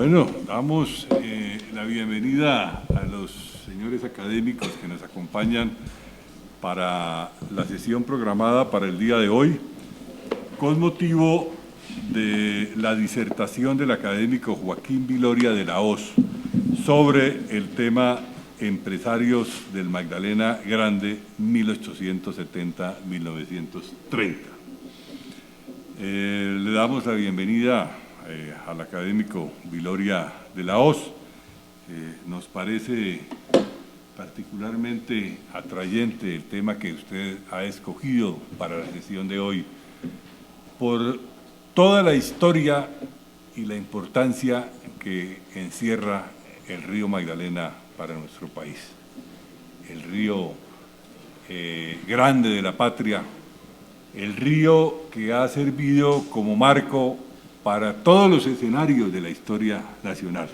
Bueno, damos la bienvenida a los señores académicos que nos acompañan para la sesión programada para el día de hoy, con motivo de la disertación del académico Joaquín Viloria de la Hoz sobre el tema Empresarios del Magdalena Grande 1870-1930. Le damos la bienvenida al académico Viloria de la Hoz. Nos parece particularmente atrayente el tema que usted ha escogido para la sesión de hoy, por toda la historia y la importancia que encierra el río Magdalena para nuestro país. El río grande de la patria, el río que ha servido como marco para todos los escenarios de la historia nacional.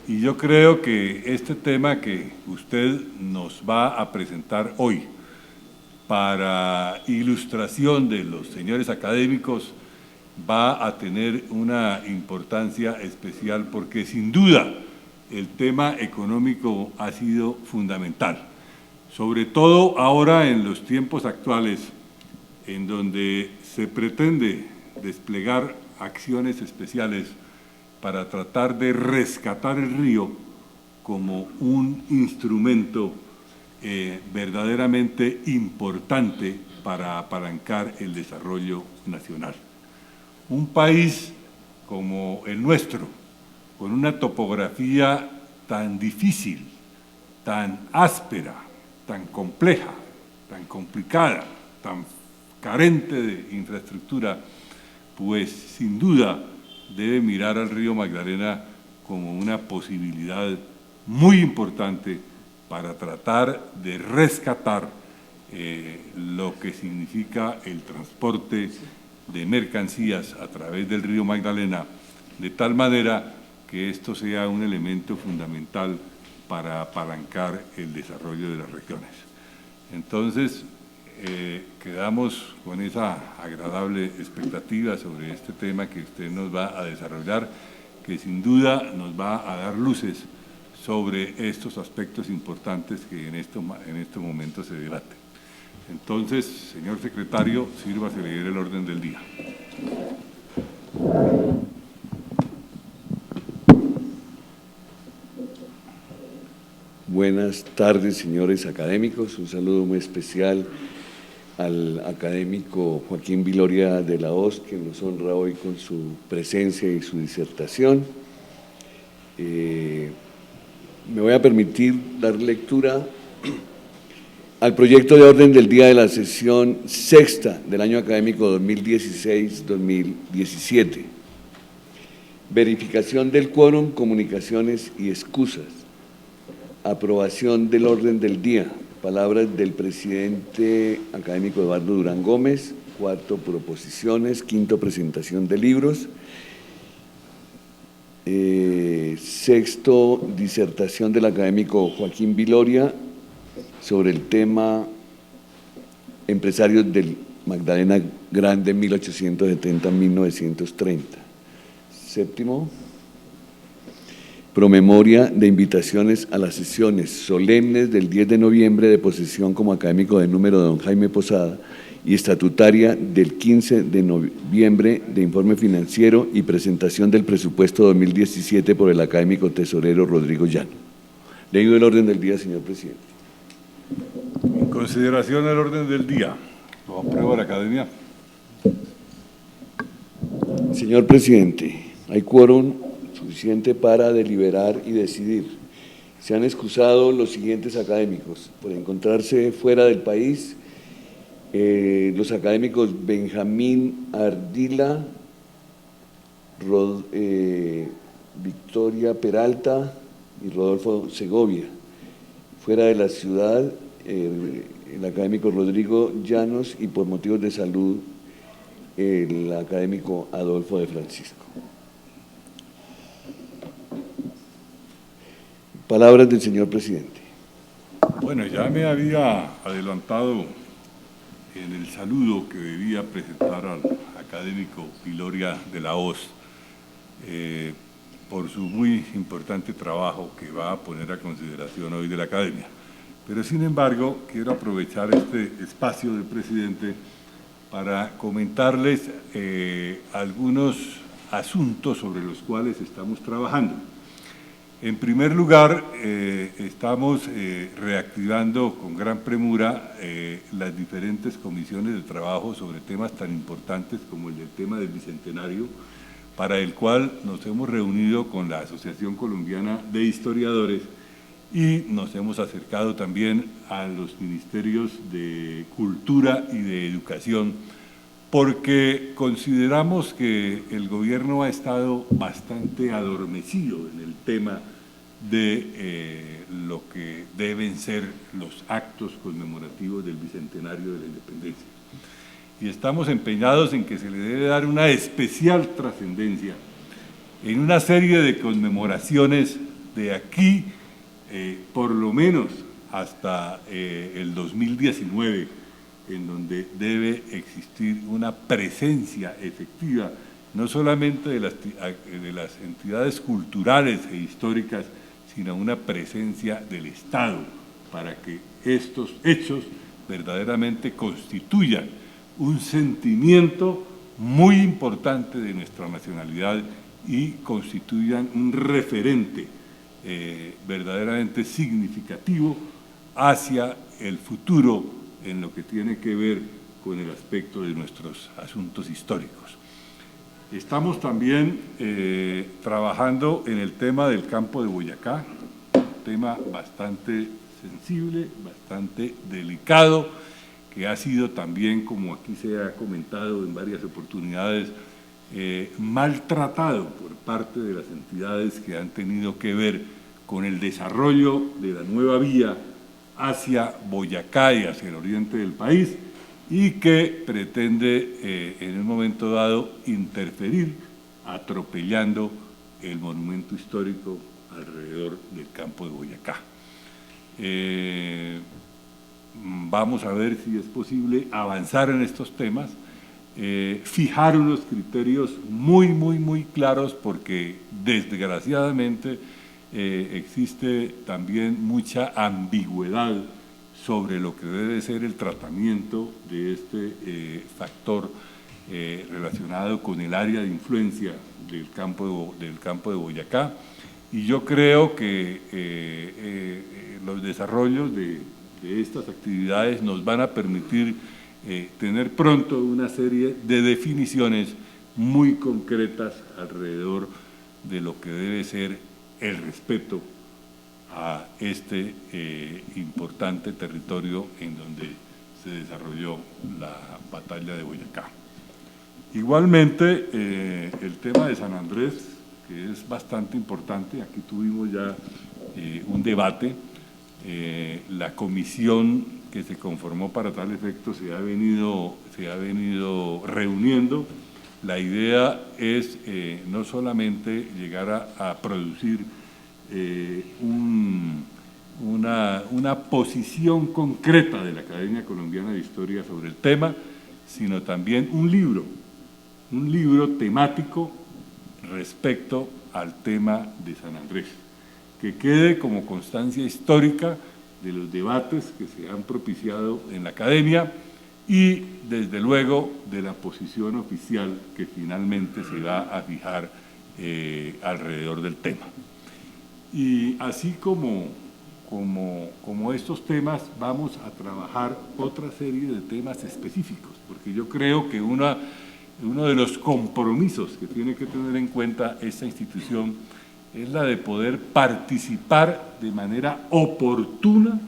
Y yo creo que este tema que usted nos va a presentar hoy, para ilustración de los señores académicos, va a tener una importancia especial porque sin duda el tema económico ha sido fundamental, sobre todo ahora en los tiempos actuales, en donde se pretende desplegar acciones especiales para tratar de rescatar el río como un instrumento verdaderamente importante para apalancar el desarrollo nacional. Un país como el nuestro, con una topografía tan difícil, tan áspera, tan compleja, tan complicada, tan carente de infraestructura, pues sin duda debe mirar al río Magdalena como una posibilidad muy importante para tratar de rescatar lo que significa el transporte de mercancías a través del río Magdalena, de tal manera que esto sea un elemento fundamental para apalancar el desarrollo de las regiones. Entonces, quedamos con esa agradable expectativa sobre este tema que usted nos va a desarrollar, que sin duda nos va a dar luces sobre estos aspectos importantes que en este momento se debaten. Entonces, señor secretario, sírvase leer el orden del día. Buenas tardes, señores académicos. Un saludo muy especial al académico Joaquín Viloria de la Hoz, que nos honra hoy con su presencia y su disertación. Me voy a permitir dar lectura al proyecto de orden del día de la sesión sexta del año académico 2016-2017. Verificación del quórum, comunicaciones y excusas. Aprobación del orden del día. Palabras del presidente académico Eduardo Durán Gómez. Cuarto, proposiciones. Quinto, presentación de libros. Sexto, disertación del académico Joaquín Viloria sobre el tema Empresarios del Magdalena Grande 1870-1930. Séptimo, promemoria de invitaciones a las sesiones solemnes del 10 de noviembre de posesión como académico de número de don Jaime Posada y estatutaria del 15 de noviembre de informe financiero y presentación del presupuesto 2017 por el académico tesorero Rodrigo Llano. Leído el orden del día, señor presidente. En consideración del orden del día, ¿lo aprueba la academia? Señor presidente, hay quórum suficiente para deliberar y decidir. Se han excusado los siguientes académicos por encontrarse fuera del país: los académicos Benjamín Ardila, Victoria Peralta y Rodolfo Segovia. Fuera de la ciudad, el académico Rodrigo Llanos, y por motivos de salud, el académico Adolfo de Francisco. Palabras del señor presidente. Bueno, ya me había adelantado en el saludo que debía presentar al académico Viloria de la Hoz por su muy importante trabajo que va a poner a consideración hoy de la Academia. Pero, sin embargo, quiero aprovechar este espacio del presidente para comentarles algunos asuntos sobre los cuales estamos trabajando. En primer lugar, estamos reactivando con gran premura las diferentes comisiones de trabajo sobre temas tan importantes como el del tema del Bicentenario, para el cual nos hemos reunido con la Asociación Colombiana de Historiadores y nos hemos acercado también a los ministerios de Cultura y de Educación, porque consideramos que el gobierno ha estado bastante adormecido en el tema de lo que deben ser los actos conmemorativos del Bicentenario de la Independencia. Y estamos empeñados en que se le debe dar una especial trascendencia en una serie de conmemoraciones de aquí, por lo menos hasta el 2019, en donde debe existir una presencia efectiva, no solamente de las entidades culturales e históricas, sino una presencia del Estado, para que estos hechos verdaderamente constituyan un sentimiento muy importante de nuestra nacionalidad y constituyan un referente verdaderamente significativo hacia el futuro en lo que tiene que ver con el aspecto de nuestros asuntos históricos. Estamos también trabajando en el tema del campo de Boyacá, un tema bastante sensible, bastante delicado, que ha sido también, como aquí se ha comentado en varias oportunidades, maltratado por parte de las entidades que han tenido que ver con el desarrollo de la nueva vía hacia Boyacá y hacia el oriente del país, y que pretende en un momento dado interferir atropellando el monumento histórico alrededor del campo de Boyacá. Vamos a ver si es posible avanzar en estos temas, fijar unos criterios muy claros, porque desgraciadamente existe también mucha ambigüedad sobre lo que debe ser el tratamiento de este factor relacionado con el área de influencia del campo de Boyacá, y yo creo que los desarrollos de estas actividades nos van a permitir tener pronto una serie de definiciones muy concretas alrededor de lo que debe ser el respeto a este importante territorio en donde se desarrolló la batalla de Boyacá. Igualmente, el tema de San Andrés, que es bastante importante, aquí tuvimos ya un debate, la comisión que se conformó para tal efecto se ha venido reuniendo. La idea es no solamente llegar a producir una posición concreta de la Academia Colombiana de Historia sobre el tema, sino también un libro temático respecto al tema de San Andrés, que quede como constancia histórica de los debates que se han propiciado en la Academia y, desde luego, de la posición oficial que finalmente se va a fijar alrededor del tema. Y así como estos temas, vamos a trabajar otra serie de temas específicos, porque yo creo que uno de los compromisos que tiene que tener en cuenta esta institución es la de poder participar de manera oportuna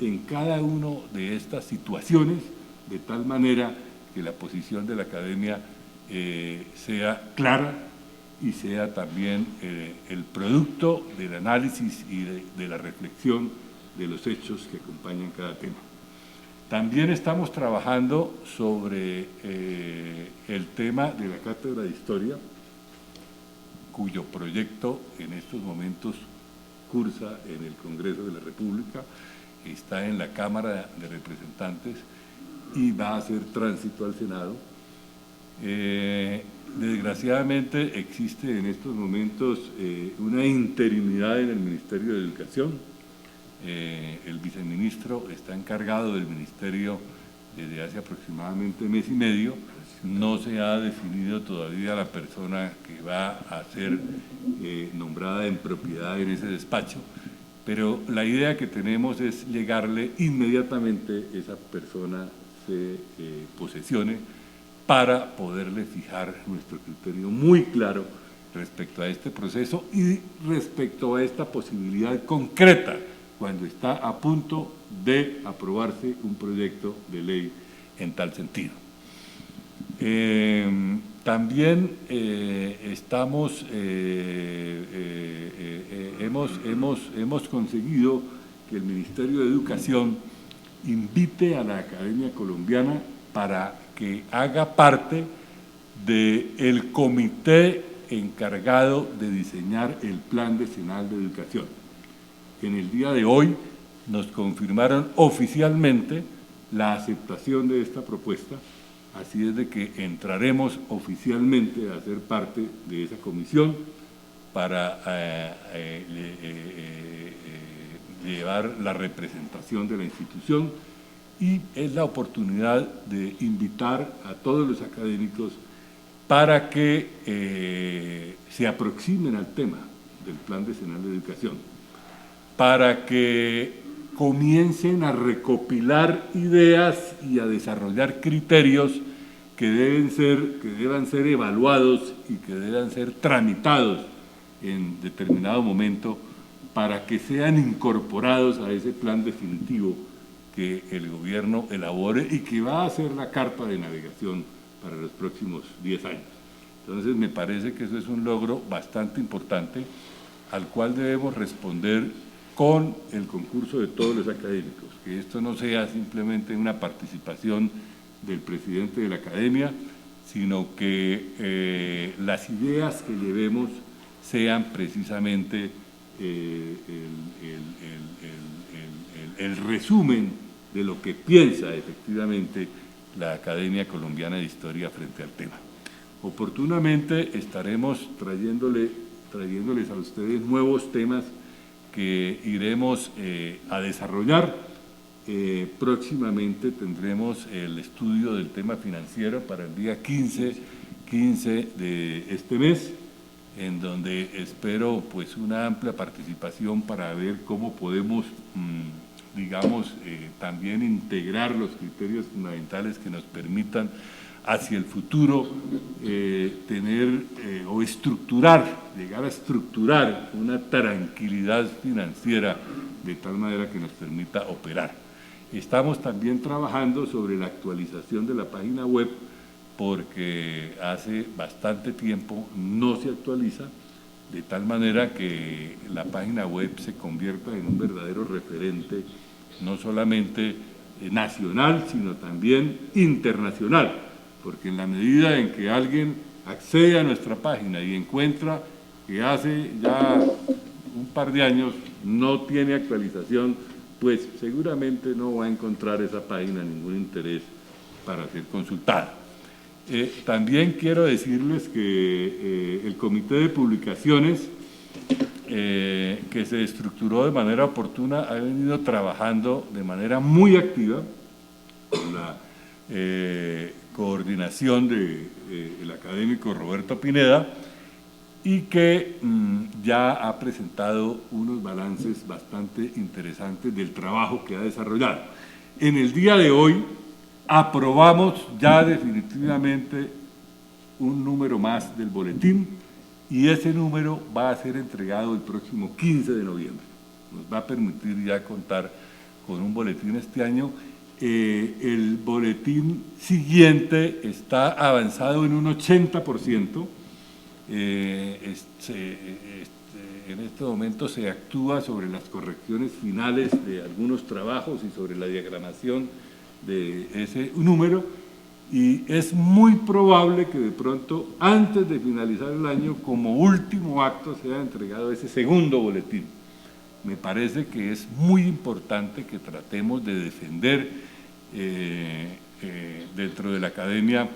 en cada una de estas situaciones, de tal manera que la posición de la Academia sea clara y sea también el producto del análisis y de la reflexión de los hechos que acompañan cada tema. También estamos trabajando sobre el tema de la Cátedra de Historia, cuyo proyecto en estos momentos cursa en el Congreso de la República, está en la Cámara de Representantes y va a hacer tránsito al Senado. desgraciadamente existe en estos momentos una interinidad en el Ministerio de Educación. El viceministro está encargado del ministerio desde hace aproximadamente mes y medio. No se ha definido todavía la persona que va a ser nombrada en propiedad en ese despacho, pero la idea que tenemos es llegarle inmediatamente esa persona se posesione para poderle fijar nuestro criterio muy claro respecto a este proceso y respecto a esta posibilidad concreta cuando está a punto de aprobarse un proyecto de ley en tal sentido. También hemos conseguido que el Ministerio de Educación invite a la Academia Colombiana para que haga parte del comité encargado de diseñar el Plan Decenal de Educación. En el día de hoy nos confirmaron oficialmente la aceptación de esta propuesta, así es de que entraremos oficialmente a ser parte de esa comisión para llevar la representación de la institución, y es la oportunidad de invitar a todos los académicos para que se aproximen al tema del Plan Decenal de Educación, para que comiencen a recopilar ideas y a desarrollar criterios que deban ser evaluados y que deban ser tramitados en determinado momento para que sean incorporados a ese plan definitivo que el gobierno elabore y que va a ser la carta de navegación para los próximos 10 años. Entonces me parece que eso es un logro bastante importante al cual debemos responder con el concurso de todos los académicos, que esto no sea simplemente una participación del presidente de la academia, sino que las ideas que llevemos sean precisamente el resumen de lo que piensa efectivamente la Academia Colombiana de Historia frente al tema. Oportunamente estaremos trayéndoles a ustedes nuevos temas que iremos a desarrollar. Próximamente tendremos el estudio del tema financiero para el día 15 de este mes, en donde espero pues una amplia participación para ver cómo podemos, digamos, también integrar los criterios fundamentales que nos permitan hacia el futuro tener o llegar a estructurar una tranquilidad financiera de tal manera que nos permita operar. Estamos también trabajando sobre la actualización de la página web porque hace bastante tiempo no se actualiza, de tal manera que la página web se convierta en un verdadero referente, no solamente nacional, sino también internacional, porque en la medida en que alguien accede a nuestra página y encuentra que hace ya un par de años no tiene actualización, pues seguramente no va a encontrar esa página ningún interés para ser consultada. También quiero decirles que el Comité de Publicaciones, que se estructuró de manera oportuna, ha venido trabajando de manera muy activa con la coordinación del académico Roberto Pineda, y que ya ha presentado unos balances bastante interesantes del trabajo que ha desarrollado. En el día de hoy aprobamos ya definitivamente un número más del boletín, y ese número va a ser entregado el próximo 15 de noviembre. Nos va a permitir ya contar con un boletín este año. El boletín siguiente está avanzado en un 80%. En este momento se actúa sobre las correcciones finales de algunos trabajos y sobre la diagramación de ese número, y es muy probable que de pronto, antes de finalizar el año, como último acto, sea entregado ese segundo boletín. Me parece que es muy importante que tratemos de defender dentro de la academia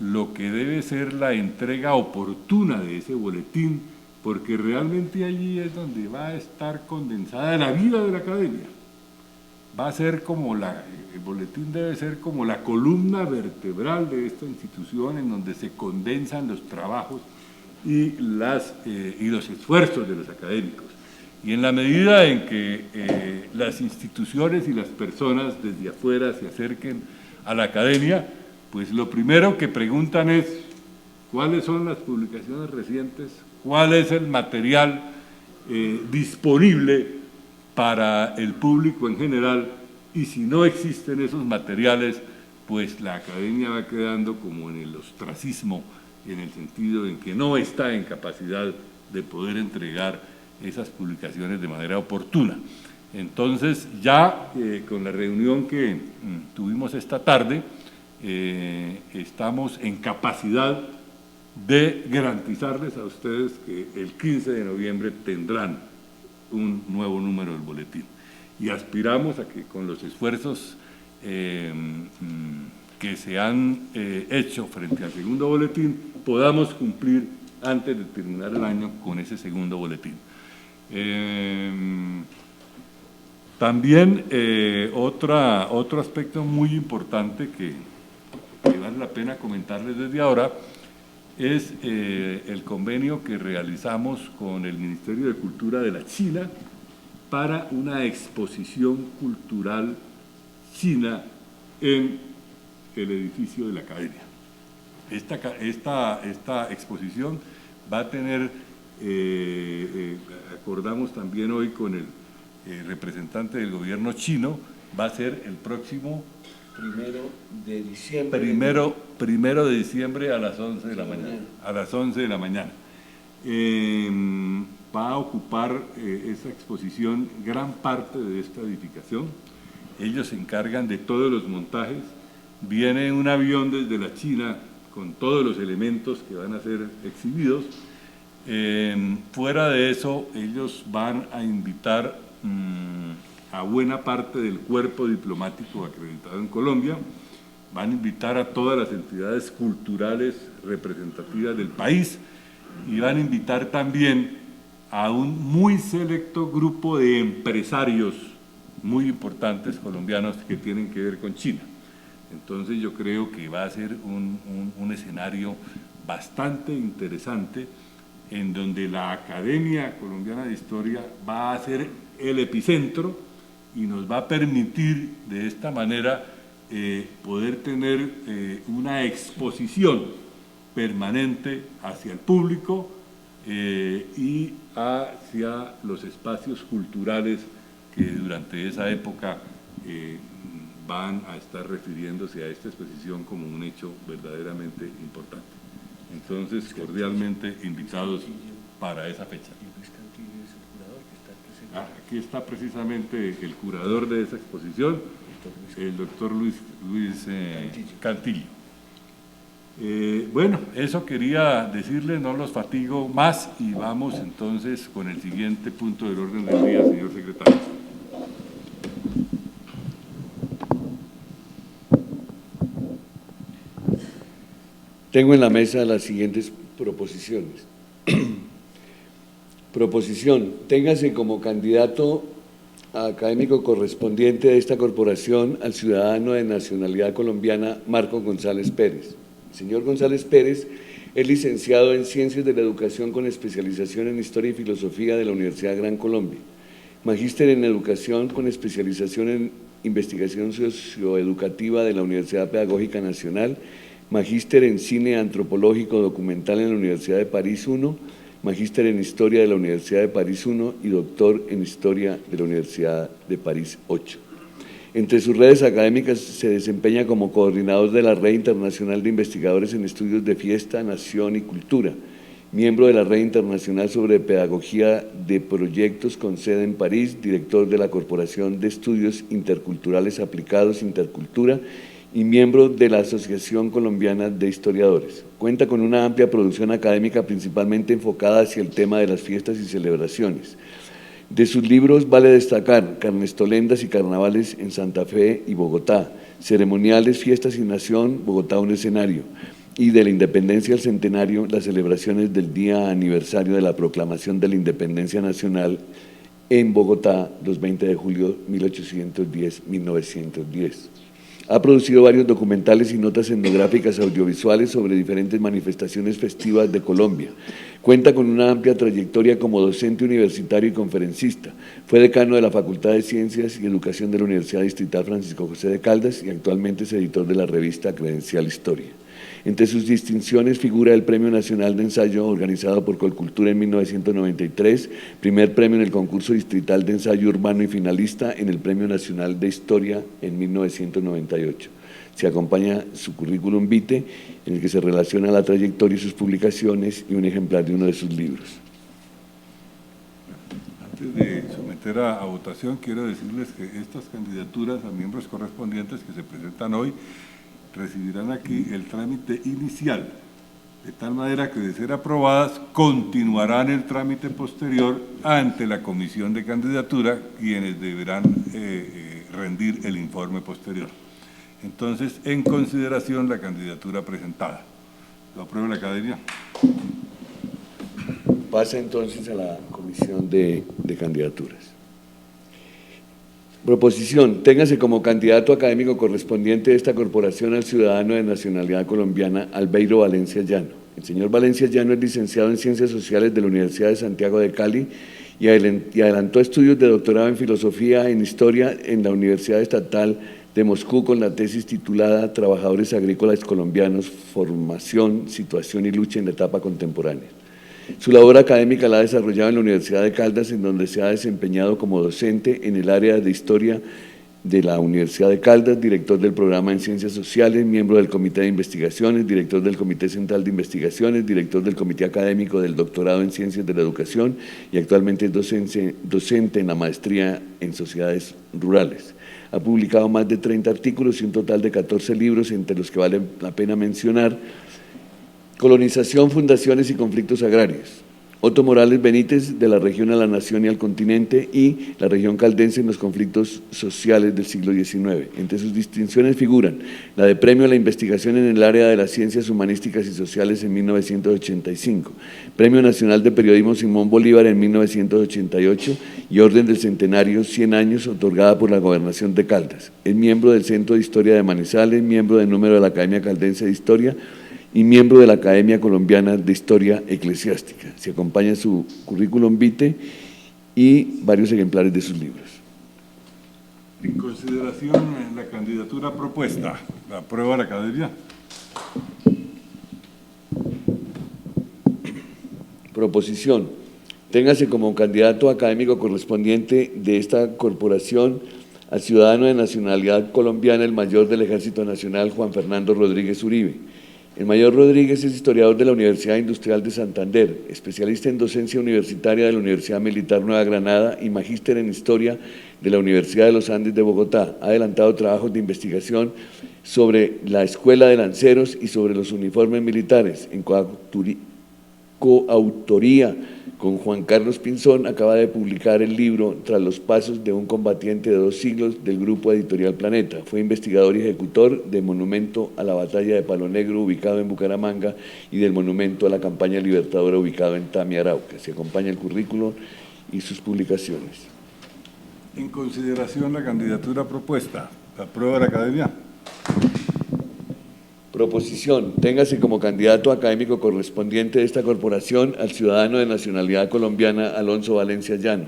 lo que debe ser la entrega oportuna de ese boletín, porque realmente allí es donde va a estar condensada la vida de la academia. Va a ser como el boletín debe ser como la columna vertebral de esta institución, en donde se condensan los trabajos y los esfuerzos de los académicos. Y en la medida en que las instituciones y las personas desde afuera se acerquen a la academia, pues lo primero que preguntan es cuáles son las publicaciones recientes, cuál es el material disponible para el público en general, y si no existen esos materiales, pues la academia va quedando como en el ostracismo, en el sentido en que no está en capacidad de poder entregar esas publicaciones de manera oportuna. Entonces, ya con la reunión que tuvimos esta tarde, estamos en capacidad de garantizarles a ustedes que el 15 de noviembre tendrán un nuevo número del boletín. Y aspiramos a que con los esfuerzos que se han hecho frente al segundo boletín, podamos cumplir antes de terminar el año con ese segundo boletín. También otro aspecto muy importante que vale la pena comentarles desde ahora es el convenio que realizamos con el Ministerio de Cultura de la China para una exposición cultural china en el edificio de la academia. Esta exposición va a tener, acordamos también hoy con el representante del gobierno chino, va a ser el próximo Primero de diciembre. Primero de diciembre a las 11 de la mañana. A las 11 de la mañana. Va a ocupar esa exposición gran parte de esta edificación. Ellos se encargan de todos los montajes. Viene un avión desde la China con todos los elementos que van a ser exhibidos. Fuera de eso, ellos van a invitar a buena parte del cuerpo diplomático acreditado en Colombia, van a invitar a todas las entidades culturales representativas del país y van a invitar también a un muy selecto grupo de empresarios muy importantes colombianos que tienen que ver con China. Entonces yo creo que va a ser un escenario bastante interesante en donde la Academia Colombiana de Historia va a ser el epicentro y nos va a permitir de esta manera poder tener una exposición permanente hacia el público y hacia los espacios culturales que durante esa época van a estar refiriéndose a esta exposición como un hecho verdaderamente importante. Entonces, cordialmente invitados para esa fecha. Aquí está precisamente el curador de esa exposición, el doctor Luis Cantillo. Bueno, eso quería decirles, no los fatigo más y vamos entonces con el siguiente punto del orden del día, señor secretario. Tengo en la mesa las siguientes proposiciones. Proposición: téngase como candidato a académico correspondiente de esta corporación al ciudadano de nacionalidad colombiana Marco González Pérez. El señor González Pérez es licenciado en Ciencias de la Educación con especialización en Historia y Filosofía de la Universidad Gran Colombia, magíster en Educación con especialización en Investigación Socioeducativa de la Universidad Pedagógica Nacional, magíster en Cine Antropológico Documental en la Universidad de París I, magíster en Historia de la Universidad de París I y doctor en Historia de la Universidad de París VIII. Entre sus redes académicas se desempeña como coordinador de la Red Internacional de Investigadores en Estudios de Fiesta, Nación y Cultura, miembro de la Red Internacional sobre Pedagogía de Proyectos con sede en París, director de la Corporación de Estudios Interculturales Aplicados Intercultura y miembro de la Asociación Colombiana de Historiadores. Cuenta con una amplia producción académica principalmente enfocada hacia el tema de las fiestas y celebraciones. De sus libros vale destacar Carnestolendas y Carnavales en Santa Fe y Bogotá, Ceremoniales, Fiestas y Nación, Bogotá un escenario, y de la Independencia del Centenario, las celebraciones del día aniversario de la proclamación de la Independencia Nacional en Bogotá, los 20 de julio de 1810-1910. Ha producido varios documentales y notas etnográficas audiovisuales sobre diferentes manifestaciones festivas de Colombia. Cuenta con una amplia trayectoria como docente universitario y conferencista. Fue decano de la Facultad de Ciencias y Educación de la Universidad Distrital Francisco José de Caldas y actualmente es editor de la revista Credencial Historia. Entre sus distinciones figura el Premio Nacional de Ensayo organizado por Colcultura en 1993, primer premio en el concurso distrital de ensayo urbano y finalista en el Premio Nacional de Historia en 1998. Se acompaña su currículum vitae, en el que se relaciona la trayectoria y sus publicaciones y un ejemplar de uno de sus libros. Antes de someter a votación, quiero decirles que estas candidaturas a miembros correspondientes que se presentan hoy recibirán aquí el trámite inicial, de tal manera que de ser aprobadas continuarán el trámite posterior ante la comisión de candidatura, quienes deberán rendir el informe posterior. Entonces, en consideración la candidatura presentada. ¿Lo aprueba la Academia? Pasa entonces a la comisión de candidaturas. Proposición, téngase como candidato académico correspondiente de esta corporación al ciudadano de nacionalidad colombiana Albeiro Valencia Llano. El señor Valencia Llano es licenciado en Ciencias Sociales de la Universidad de Santiago de Cali y adelantó estudios de doctorado en Filosofía en Historia en la Universidad Estatal de Moscú con la tesis titulada Trabajadores Agrícolas Colombianos, Formación, Situación y Lucha en la Etapa Contemporánea. Su labor académica la ha desarrollado en la Universidad de Caldas, en donde se ha desempeñado como docente en el área de Historia de la Universidad de Caldas, director del programa en Ciencias Sociales, miembro del Comité de Investigaciones, director del Comité Central de Investigaciones, director del Comité Académico del Doctorado en Ciencias de la Educación y actualmente es docente en la Maestría en Sociedades Rurales. Ha publicado más de 30 artículos y un total de 14 libros, entre los que vale la pena mencionar Colonización, fundaciones y conflictos agrarios. Otto Morales Benítez, de la región a la nación y al continente, y la región caldense en los conflictos sociales del siglo XIX. Entre sus distinciones figuran la de Premio a la Investigación en el área de las Ciencias Humanísticas y Sociales en 1985, Premio Nacional de Periodismo Simón Bolívar en 1988 y Orden del Centenario 100 años, otorgada por la Gobernación de Caldas. Es miembro del Centro de Historia de Manizales, miembro del número de la Academia Caldense de Historia, y miembro de la Academia Colombiana de Historia Eclesiástica. Se acompaña su currículum vitae y varios ejemplares de sus libros. En consideración la candidatura propuesta, ¿la aprueba la Academia? Proposición. Téngase como candidato académico correspondiente de esta corporación al ciudadano de nacionalidad colombiana, el mayor del Ejército Nacional, Juan Fernando Rodríguez Uribe. El mayor Rodríguez es historiador de la Universidad Industrial de Santander, especialista en docencia universitaria de la Universidad Militar Nueva Granada y magíster en Historia de la Universidad de los Andes de Bogotá. Ha adelantado trabajos de investigación sobre la Escuela de Lanceros y sobre los uniformes militares. En coautoría con Juan Carlos Pinzón, acaba de publicar el libro Tras los pasos de un combatiente de 2 siglos del Grupo Editorial Planeta. Fue investigador y ejecutor del Monumento a la Batalla de Palo Negro, ubicado en Bucaramanga, y del Monumento a la Campaña Libertadora, ubicado en Tamia, Arauca. Se acompaña el currículum y sus publicaciones. En consideración la candidatura propuesta, ¿la aprueba la Academia? Proposición. Téngase como candidato académico correspondiente de esta corporación al ciudadano de nacionalidad colombiana Alonso Valencia Llano.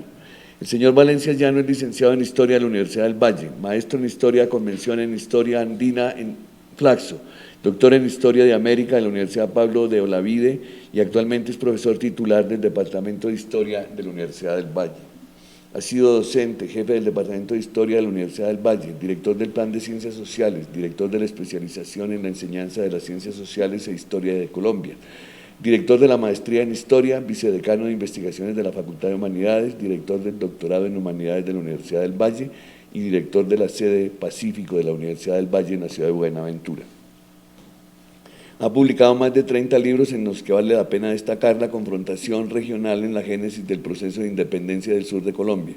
El señor Valencia Llano es licenciado en Historia de la Universidad del Valle, maestro en Historia con mención en Historia Andina en Flaxo, doctor en Historia de América de la Universidad Pablo de Olavide y actualmente es profesor titular del Departamento de Historia de la Universidad del Valle. Ha sido docente, jefe del Departamento de Historia de la Universidad del Valle, director del Plan de Ciencias Sociales, director de la especialización en la enseñanza de las Ciencias Sociales e Historia de Colombia, director de la Maestría en Historia, vicedecano de Investigaciones de la Facultad de Humanidades, director del Doctorado en Humanidades de la Universidad del Valle y director de la sede Pacífico de la Universidad del Valle en la ciudad de Buenaventura. Ha publicado más de 30 libros en los que vale la pena destacar la confrontación regional en la génesis del proceso de independencia del sur de Colombia,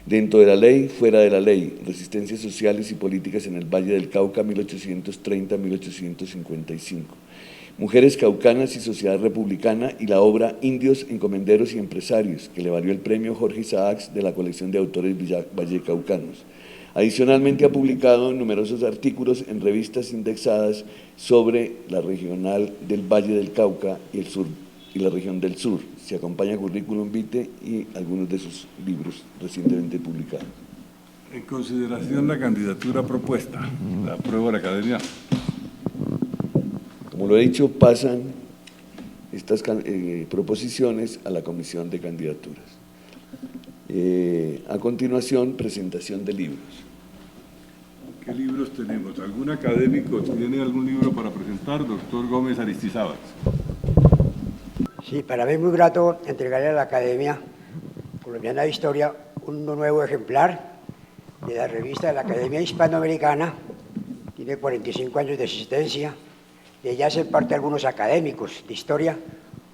Dentro de la ley, fuera de la ley, resistencias sociales y políticas en el Valle del Cauca 1830-1855. Mujeres caucanas y Sociedad Republicana, y la obra Indios, Encomenderos y Empresarios, que le valió el premio Jorge Isaacs de la colección de autores vallecaucanos. Adicionalmente ha publicado numerosos artículos en revistas indexadas sobre la regional del Valle del Cauca y el sur y la región del sur. Se acompaña currículum vitae y algunos de sus libros recientemente publicados. En consideración la candidatura propuesta, la apruebo de la Academia. Como lo he dicho, pasan estas proposiciones a la Comisión de Candidaturas. A continuación, presentación de libros. ¿Qué libros tenemos? ¿Algún académico tiene algún libro para presentar? Doctor Gómez Aristizábal. Sí, para mí es muy grato entregarle a la Academia Colombiana de Historia un nuevo ejemplar de la revista de la Academia Hispanoamericana. Tiene 45 años de existencia. De ella hacen parte algunos académicos de historia,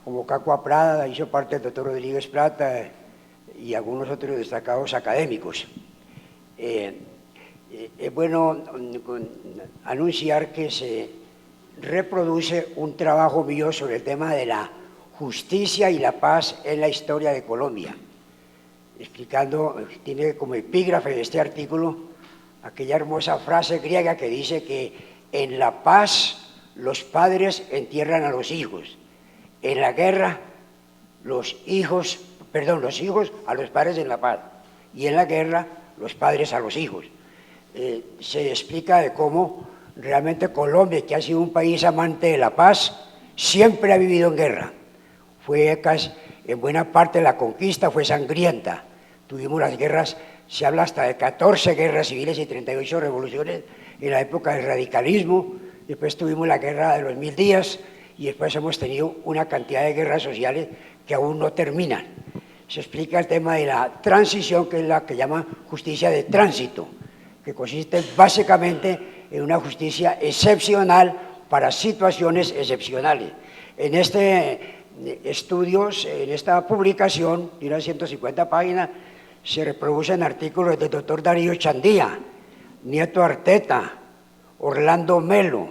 como Cacua Prada, hizo parte el doctor Rodríguez Plata y algunos otros destacados académicos. Es bueno anunciar que se reproduce un trabajo mío sobre el tema de la justicia y la paz en la historia de Colombia, explicando, tiene como epígrafe de este artículo aquella hermosa frase griega que dice que en la paz los padres entierran a los hijos, en la guerra los hijos a los padres en la paz, y en la guerra los padres a los hijos. Se explica de cómo realmente Colombia, que ha sido un país amante de la paz, siempre ha vivido en guerra. Fue casi, en buena parte la conquista fue sangrienta. Tuvimos las guerras, se habla hasta de 14 guerras civiles y 38 revoluciones en la época del radicalismo. Después tuvimos la guerra de los 1000 días y después hemos tenido una cantidad de guerras sociales que aún no terminan. Se explica el tema de la transición, que es la que llama justicia de tránsito, que consiste básicamente en una justicia excepcional para situaciones excepcionales. En este estudios, en esta publicación, de unas 150 páginas, se reproducen artículos del doctor Darío Chandía, Nieto Arteta, Orlando Melo,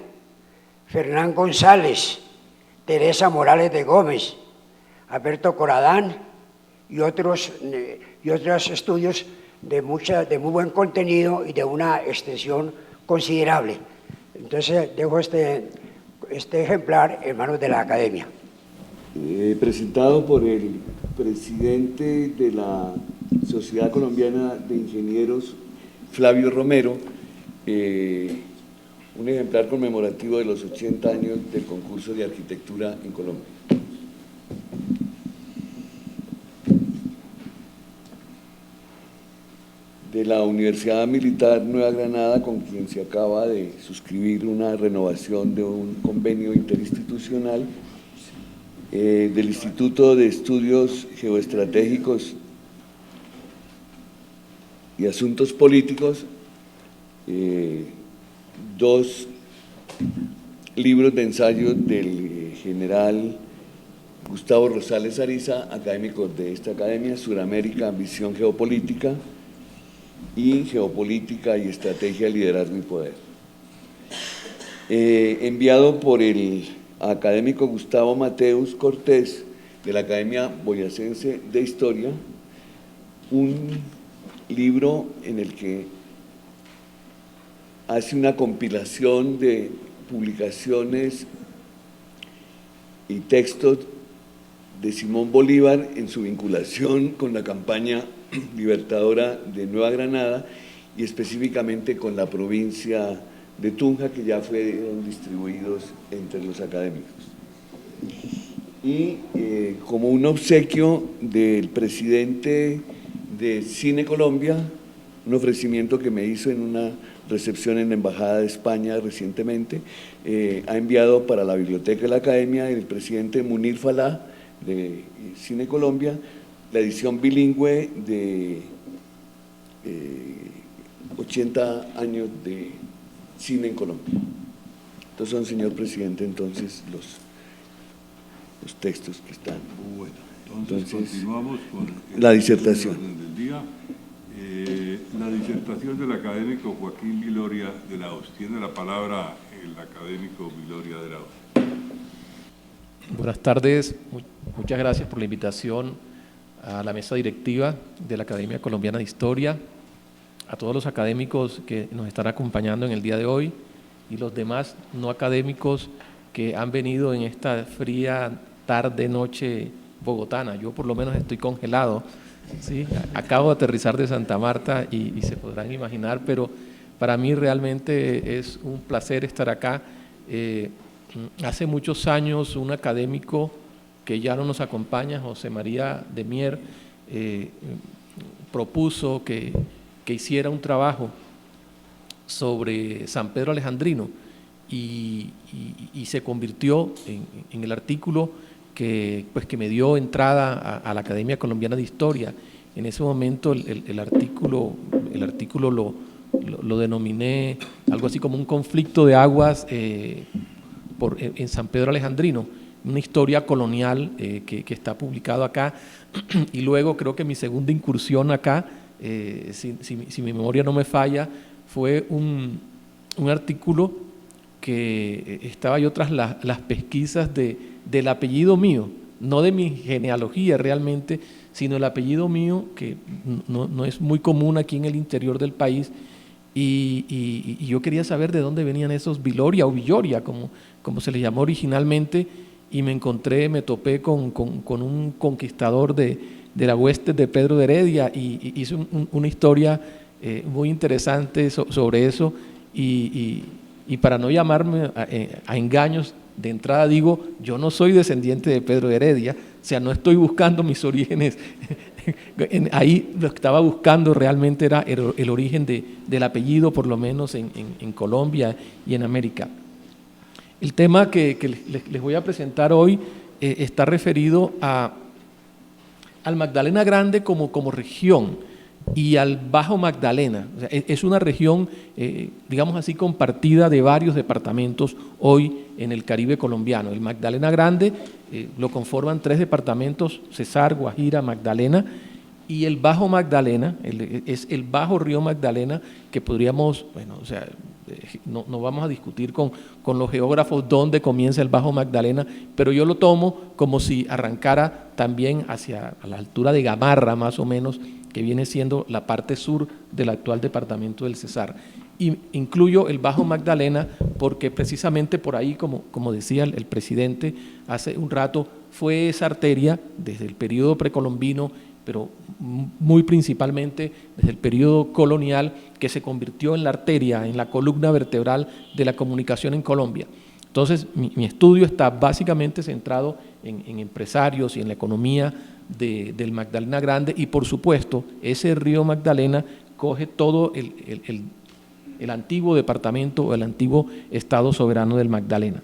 Fernán González, Teresa Morales de Gómez, Alberto Coradán y otros estudios de muy buen contenido y de una extensión considerable. Entonces dejo este ejemplar en manos de la Academia. Presentado por el presidente de la Sociedad Colombiana de Ingenieros, Flavio Romero, un ejemplar conmemorativo de los 80 años del concurso de arquitectura en Colombia. De la Universidad Militar Nueva Granada, con quien se acaba de suscribir una renovación de un convenio interinstitucional, del Instituto de Estudios Geoestratégicos y Asuntos Políticos, 2 libros de ensayos del general Gustavo Rosales Ariza, académico de esta academia, Suramérica, Visión Geopolítica, y Geopolítica y Estrategia, Liderazgo y Poder. Enviado por el académico Gustavo Mateus Cortés, de la Academia Boyacense de Historia, un libro en el que hace una compilación de publicaciones y textos de Simón Bolívar en su vinculación con la campaña libertadora de Nueva Granada y específicamente con la provincia de Tunja, que ya fueron distribuidos entre los académicos. Y como un obsequio del presidente de Cine Colombia, un ofrecimiento que me hizo en una recepción en la Embajada de España recientemente, ha enviado para la Biblioteca de la Academia el presidente Munir Falá de Cine Colombia la edición bilingüe de 80 años de cine en Colombia. Estos son, señor presidente, entonces los textos que están. Bueno, entonces continuamos con la disertación. Del día. La disertación del académico Joaquín Viloria de la Hoz. Tiene la palabra el académico Viloria de la Hoz. Buenas tardes, muchas gracias por la invitación a la mesa directiva de la Academia Colombiana de Historia, a todos los académicos que nos están acompañando en el día de hoy y los demás no académicos que han venido en esta fría tarde, noche bogotana. Yo por lo menos estoy congelado, ¿sí? Acabo de aterrizar de Santa Marta y se podrán imaginar, pero para mí realmente es un placer estar acá. Hace muchos años un académico que ya no nos acompaña, José María de Mier, propuso que hiciera un trabajo sobre San Pedro Alejandrino y se convirtió en el artículo que me dio entrada a la Academia Colombiana de Historia. En ese momento el artículo lo denominé algo así como un conflicto de aguas en San Pedro Alejandrino, una historia colonial que está publicado acá. Y luego creo que mi segunda incursión acá, si mi memoria no me falla, fue un artículo que estaba yo tras las pesquisas del apellido mío, no de mi genealogía realmente, sino el apellido mío, que no es muy común aquí en el interior del país, y yo quería saber de dónde venían esos Viloria o Villoria, como se les llamó originalmente, y me topé con un conquistador de la hueste de Pedro de Heredia, y hice una historia muy interesante sobre eso, y para no llamarme a engaños, de entrada digo, yo no soy descendiente de Pedro de Heredia, o sea, no estoy buscando mis orígenes, ahí lo que estaba buscando realmente era el origen del apellido, por lo menos en Colombia y en América. El tema que les voy a presentar hoy está referido al Magdalena Grande como región y al Bajo Magdalena. O sea, es una región, digamos así, compartida de varios departamentos hoy en el Caribe colombiano. El Magdalena Grande lo conforman 3 departamentos: Cesar, Guajira, Magdalena, y el Bajo Magdalena es el Bajo Río Magdalena, que podríamos, bueno, o sea, no vamos a discutir con los geógrafos dónde comienza el Bajo Magdalena, pero yo lo tomo como si arrancara también hacia a la altura de Gamarra, más o menos, que viene siendo la parte sur del actual departamento del Cesar. Y incluyo el Bajo Magdalena porque precisamente por ahí, como decía el presidente hace un rato, fue esa arteria desde el periodo precolombino, pero muy principalmente desde el periodo colonial, que se convirtió en la arteria, en la columna vertebral de la comunicación en Colombia. Entonces, mi estudio está básicamente centrado en empresarios y en la economía del Magdalena Grande, y por supuesto, ese río Magdalena coge todo el antiguo departamento o el antiguo estado soberano del Magdalena.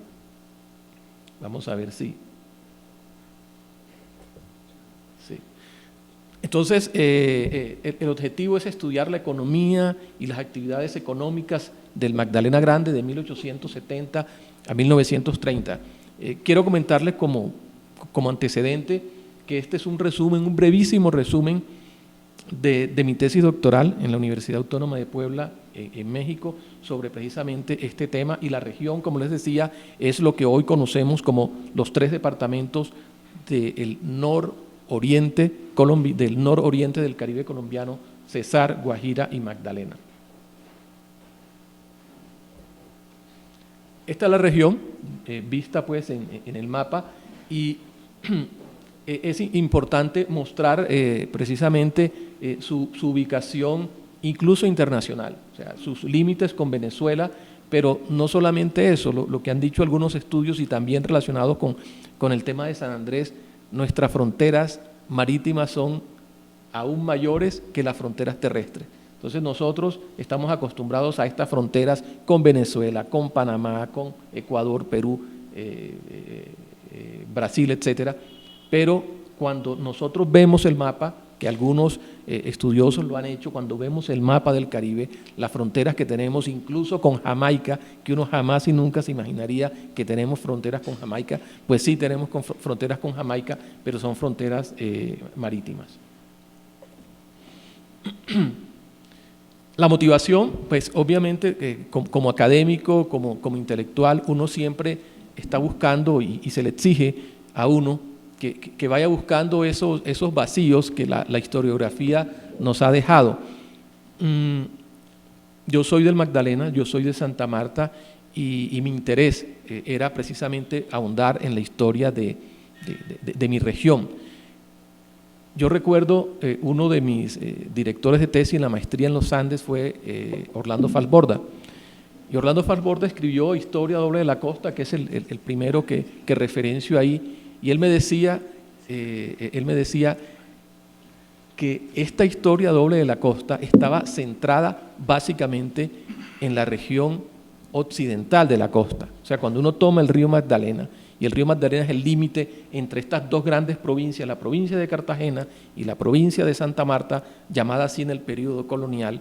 Vamos a ver si... Entonces, el objetivo es estudiar la economía y las actividades económicas del Magdalena Grande de 1870 a 1930. Quiero comentarles como antecedente que este es un resumen, un brevísimo resumen de mi tesis doctoral en la Universidad Autónoma de Puebla, en México, sobre precisamente este tema, y la región, como les decía, es lo que hoy conocemos como los 3 departamentos del nororiente del Caribe colombiano: Cesar, Guajira y Magdalena. Esta es la región, vista pues en el mapa, y es importante mostrar precisamente su ubicación incluso internacional, o sea, sus límites con Venezuela, pero no solamente eso, lo que han dicho algunos estudios y también relacionados con el tema de San Andrés, nuestras fronteras marítimas son aún mayores que las fronteras terrestres. Entonces nosotros estamos acostumbrados a estas fronteras con Venezuela, con Panamá, con Ecuador, Perú, Brasil, etcétera. Pero cuando nosotros vemos el mapa, que algunos estudiosos lo han hecho, cuando vemos el mapa del Caribe, las fronteras que tenemos, incluso con Jamaica, que uno jamás y nunca se imaginaría que tenemos fronteras con Jamaica, pues sí tenemos fronteras con Jamaica, pero son fronteras marítimas. La motivación, pues obviamente como académico, como intelectual, uno siempre está buscando y se le exige a uno que vaya buscando esos vacíos que la historiografía nos ha dejado. Yo soy del Magdalena, yo soy de Santa Marta y mi interés era precisamente ahondar en la historia de mi región. Yo recuerdo uno de mis directores de tesis en la maestría en los Andes fue Orlando Falsborda. Y Orlando Falsborda escribió Historia doble de la costa, que es el primero que referencio ahí, y él me decía que esta historia doble de la costa estaba centrada básicamente en la región occidental de la costa. O sea, cuando uno toma el río Magdalena, y el río Magdalena es el límite entre estas dos grandes provincias, la provincia de Cartagena y la provincia de Santa Marta, llamada así en el periodo colonial,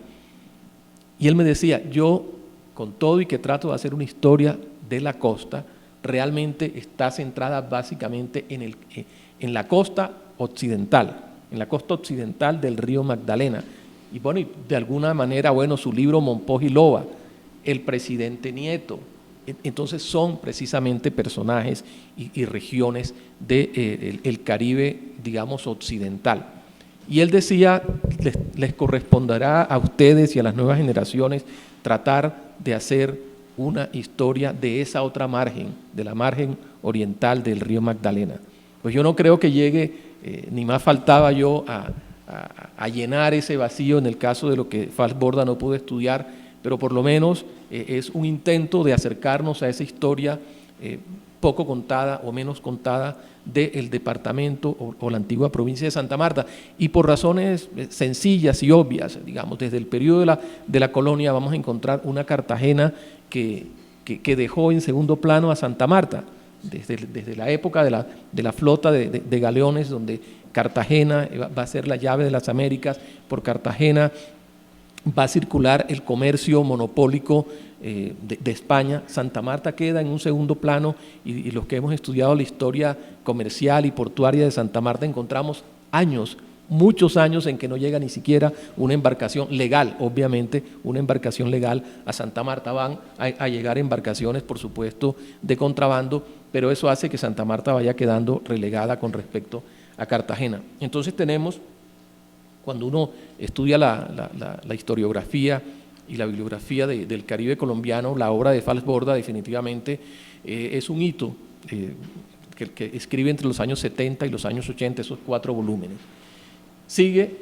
y él me decía, yo con todo y que trato de hacer una historia de la costa, realmente está centrada básicamente en la costa occidental, del río Magdalena. Y bueno, y de alguna manera, bueno, su libro Monpós y Loba, el presidente Nieto, entonces son precisamente personajes y regiones del Caribe, digamos, occidental. Y él decía, les corresponderá a ustedes y a las nuevas generaciones tratar de hacer una historia de esa otra margen, de la margen oriental del río Magdalena. Pues yo no creo que llegue, ni más faltaba yo a llenar ese vacío en el caso de lo que Falsborda no pudo estudiar, pero por lo menos es un intento de acercarnos a esa historia poco contada o menos contada del departamento o la antigua provincia de Santa Marta, y por razones sencillas y obvias, digamos, desde el periodo de la colonia vamos a encontrar una Cartagena que dejó en segundo plano a Santa Marta, desde la época de la flota de galeones, donde Cartagena va a ser la llave de las Américas. Por Cartagena va a circular el comercio monopólico de España. Santa Marta queda en un segundo plano, y los que hemos estudiado la historia comercial y portuaria de Santa Marta encontramos muchos años en que no llega ni siquiera una embarcación legal, obviamente una embarcación legal a Santa Marta. Van a llegar embarcaciones, por supuesto, de contrabando, pero eso hace que Santa Marta vaya quedando relegada con respecto a Cartagena. Entonces tenemos, cuando uno estudia la historiografía y la bibliografía del Caribe colombiano, la obra de Falsborda definitivamente es un hito que escribe entre los años 70 y los años 80, esos 4 volúmenes. Sigue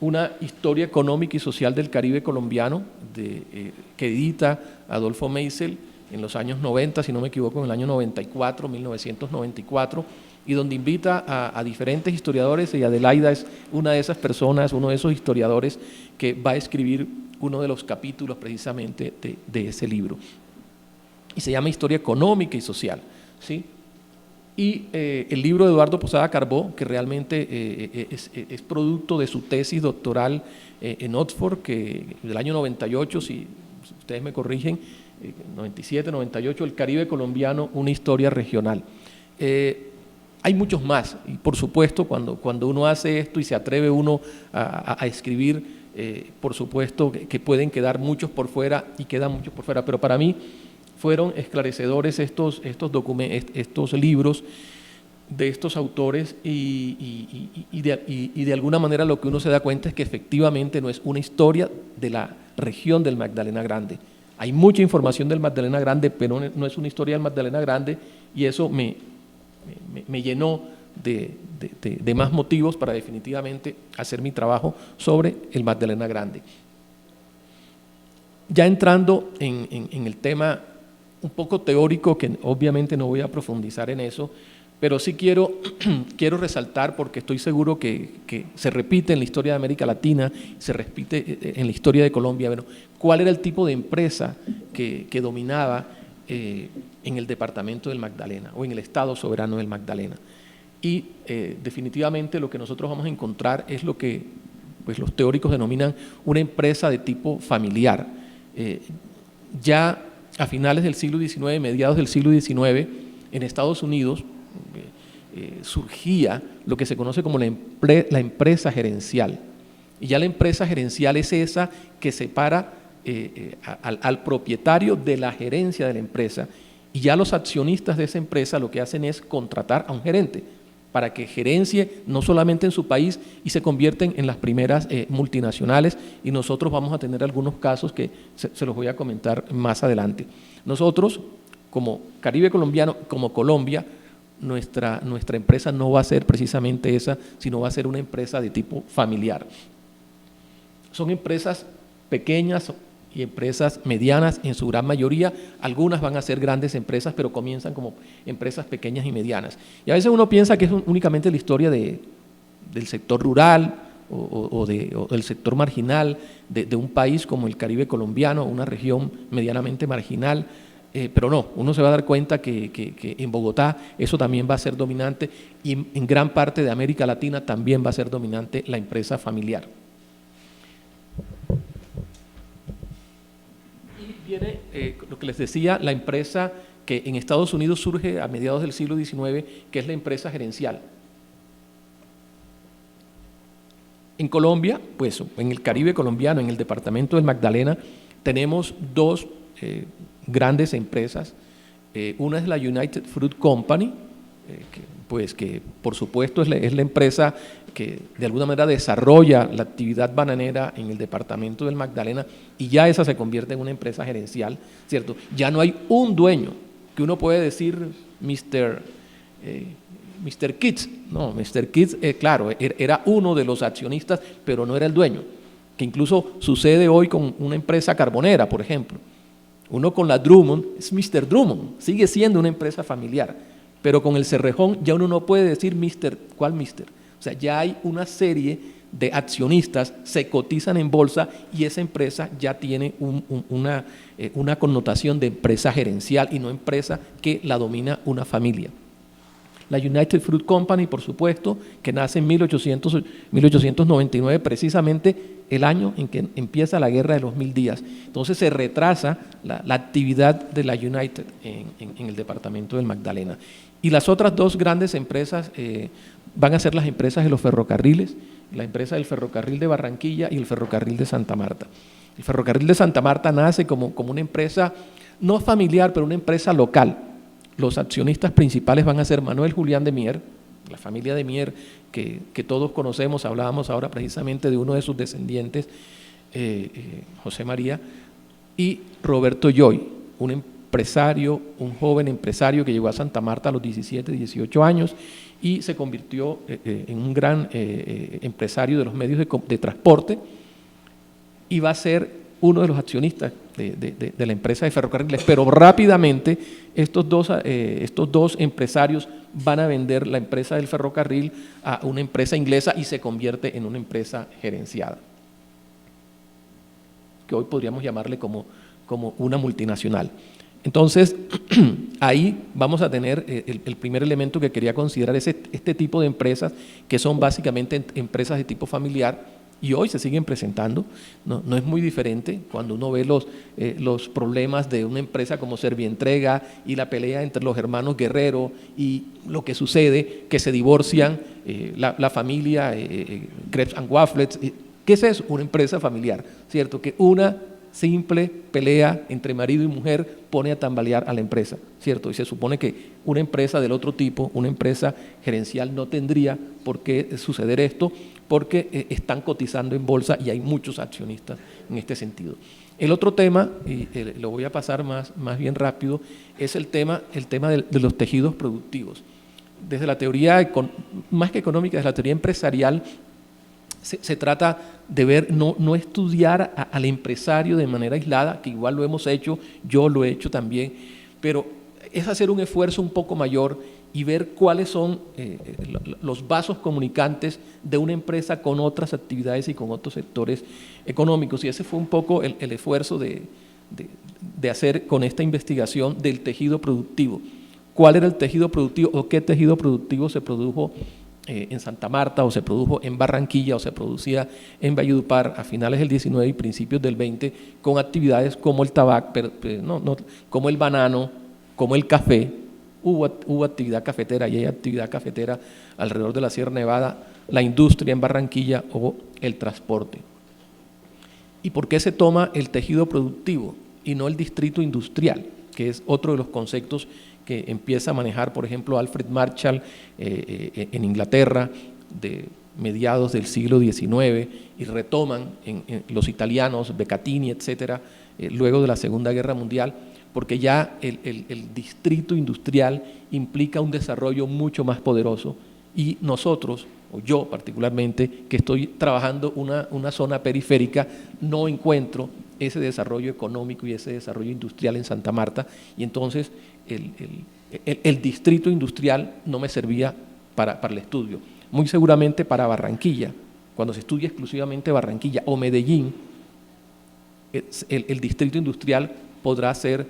una historia económica y social del Caribe colombiano que edita Adolfo Meisel en los años 90, si no me equivoco, en el año 94, 1994, y donde invita a diferentes historiadores, y Adelaida es una de esas personas, uno de esos historiadores que va a escribir uno de los capítulos precisamente de ese libro. Y se llama Historia Económica y Social, ¿sí? Y el libro de Eduardo Posada Carbó, que realmente es producto de su tesis doctoral en Oxford, que del año 98, si ustedes me corrigen, 97, 98, El Caribe colombiano, una historia regional. Hay muchos más, y por supuesto cuando uno hace esto y se atreve uno a escribir, por supuesto que pueden quedar muchos por fuera, y quedan muchos por fuera, pero para mí fueron esclarecedores estos libros de estos autores, y de alguna manera lo que uno se da cuenta es que efectivamente no es una historia de la región del Magdalena Grande. Hay mucha información del Magdalena Grande, pero no es una historia del Magdalena Grande, y eso me llenó de más motivos para definitivamente hacer mi trabajo sobre el Magdalena Grande. Ya entrando en el tema un poco teórico, que obviamente no voy a profundizar en eso, pero sí quiero resaltar, porque estoy seguro que se repite en la historia de América Latina, se repite en la historia de Colombia. Bueno, ¿cuál era el tipo de empresa que dominaba en el departamento del Magdalena o en el Estado soberano del Magdalena? Y definitivamente lo que nosotros vamos a encontrar es lo que pues, los teóricos denominan una empresa de tipo familiar. Ya a finales del siglo XIX, mediados del siglo XIX, en Estados Unidos surgía lo que se conoce como la empresa gerencial. Y ya la empresa gerencial es esa que separa al propietario de la gerencia de la empresa, Y ya los accionistas de esa empresa lo que hacen es contratar a un gerente para que gerencie no solamente en su país y se convierten en las primeras multinacionales, y nosotros vamos a tener algunos casos que se los voy a comentar más adelante. Nosotros, como Caribe Colombiano, como Colombia, nuestra empresa no va a ser precisamente esa, sino va a ser una empresa de tipo familiar. Son empresas pequeñas y empresas medianas en su gran mayoría. Algunas van a ser grandes empresas, pero comienzan como empresas pequeñas y medianas. Y a veces uno piensa que es únicamente la historia del sector rural o del sector marginal de un país como el Caribe colombiano, una región medianamente marginal, pero no, uno se va a dar cuenta que en Bogotá eso también va a ser dominante, y en gran parte de América Latina también va a ser dominante la empresa familiar. Viene lo que les decía, la empresa que en Estados Unidos surge a mediados del siglo XIX, que es la empresa gerencial. En Colombia, pues en el Caribe colombiano, en el departamento del Magdalena, tenemos dos grandes empresas. Una es la United Fruit Company, que por supuesto es la empresa que de alguna manera desarrolla la actividad bananera en el departamento del Magdalena, y ya esa se convierte en una empresa gerencial, ¿cierto? Ya no hay un dueño que uno puede decir Mr. Kitts, no, Mr. Kitts, claro, era uno de los accionistas, pero no era el dueño, que incluso sucede hoy con una empresa carbonera, por ejemplo. Uno con la Drummond es Mr. Drummond, sigue siendo una empresa familiar, pero con el Cerrejón ya uno no puede decir Mr. ¿Cuál Mr.? O sea, ya hay una serie de accionistas, se cotizan en bolsa, y esa empresa ya tiene una connotación de empresa gerencial y no empresa que la domina una familia. La United Fruit Company, por supuesto, que nace en 1899, precisamente el año en que empieza la Guerra de los 1000 días. Entonces se retrasa la actividad de la United en el departamento del Magdalena. Y las otras dos grandes empresas van a ser las empresas de los ferrocarriles, la empresa del ferrocarril de Barranquilla y el ferrocarril de Santa Marta. El ferrocarril de Santa Marta nace como una empresa no familiar, pero una empresa local. Los accionistas principales van a ser Manuel Julián de Mier, la familia de Mier que todos conocemos. Hablábamos ahora precisamente de uno de sus descendientes, José María, y Roberto Joy, un empresario, un joven empresario que llegó a Santa Marta a los 17, 18 años y se convirtió en un gran empresario de los medios de transporte, y va a ser uno de los accionistas de la empresa de ferrocarriles. Pero rápidamente estos dos empresarios van a vender la empresa del ferrocarril a una empresa inglesa y se convierte en una empresa gerenciada, que hoy podríamos llamarle como una multinacional. Entonces, ahí vamos a tener el primer elemento que quería considerar, es este tipo de empresas que son básicamente empresas de tipo familiar, y hoy se siguen presentando. No es muy diferente cuando uno ve los problemas de una empresa como Servientrega y la pelea entre los hermanos Guerrero y lo que sucede, que se divorcian, la familia Crepes and Waffles. ¿Qué es eso? Una empresa familiar, ¿cierto? Que una simple pelea entre marido y mujer pone a tambalear a la empresa, ¿cierto? Y se supone que una empresa del otro tipo, una empresa gerencial, no tendría por qué suceder esto, porque están cotizando en bolsa y hay muchos accionistas en este sentido. El otro tema, y lo voy a pasar más bien rápido, es el tema de los tejidos productivos. Desde la teoría, más que económica, desde la teoría empresarial, se trata de ver, no estudiar al empresario de manera aislada, que igual lo hemos hecho, yo lo he hecho también, pero es hacer un esfuerzo un poco mayor y ver cuáles son los vasos comunicantes de una empresa con otras actividades y con otros sectores económicos. Y ese fue un poco el esfuerzo de hacer con esta investigación del tejido productivo. ¿Cuál era el tejido productivo o qué tejido productivo se produjo en Santa Marta, o se produjo en Barranquilla, o se producía en Valledupar a finales del 19 y principios del 20, con actividades como el tabaco, como el banano, como el café? Hubo actividad cafetera y hay actividad cafetera alrededor de la Sierra Nevada, la industria en Barranquilla o el transporte. ¿Y por qué se toma el tejido productivo y no el distrito industrial? que es otro de los conceptos que empieza a manejar, por ejemplo, Alfred Marshall en Inglaterra, de mediados del siglo XIX, y retoman en los italianos, Beccatini, etcétera, luego de la Segunda Guerra Mundial, porque ya el distrito industrial implica un desarrollo mucho más poderoso, y nosotros, o yo particularmente, que estoy trabajando una zona periférica, no encuentro ese desarrollo económico y ese desarrollo industrial en Santa Marta, y entonces el distrito industrial no me servía para el estudio. Muy seguramente para Barranquilla, cuando se estudia exclusivamente Barranquilla o Medellín, el distrito industrial podrá ser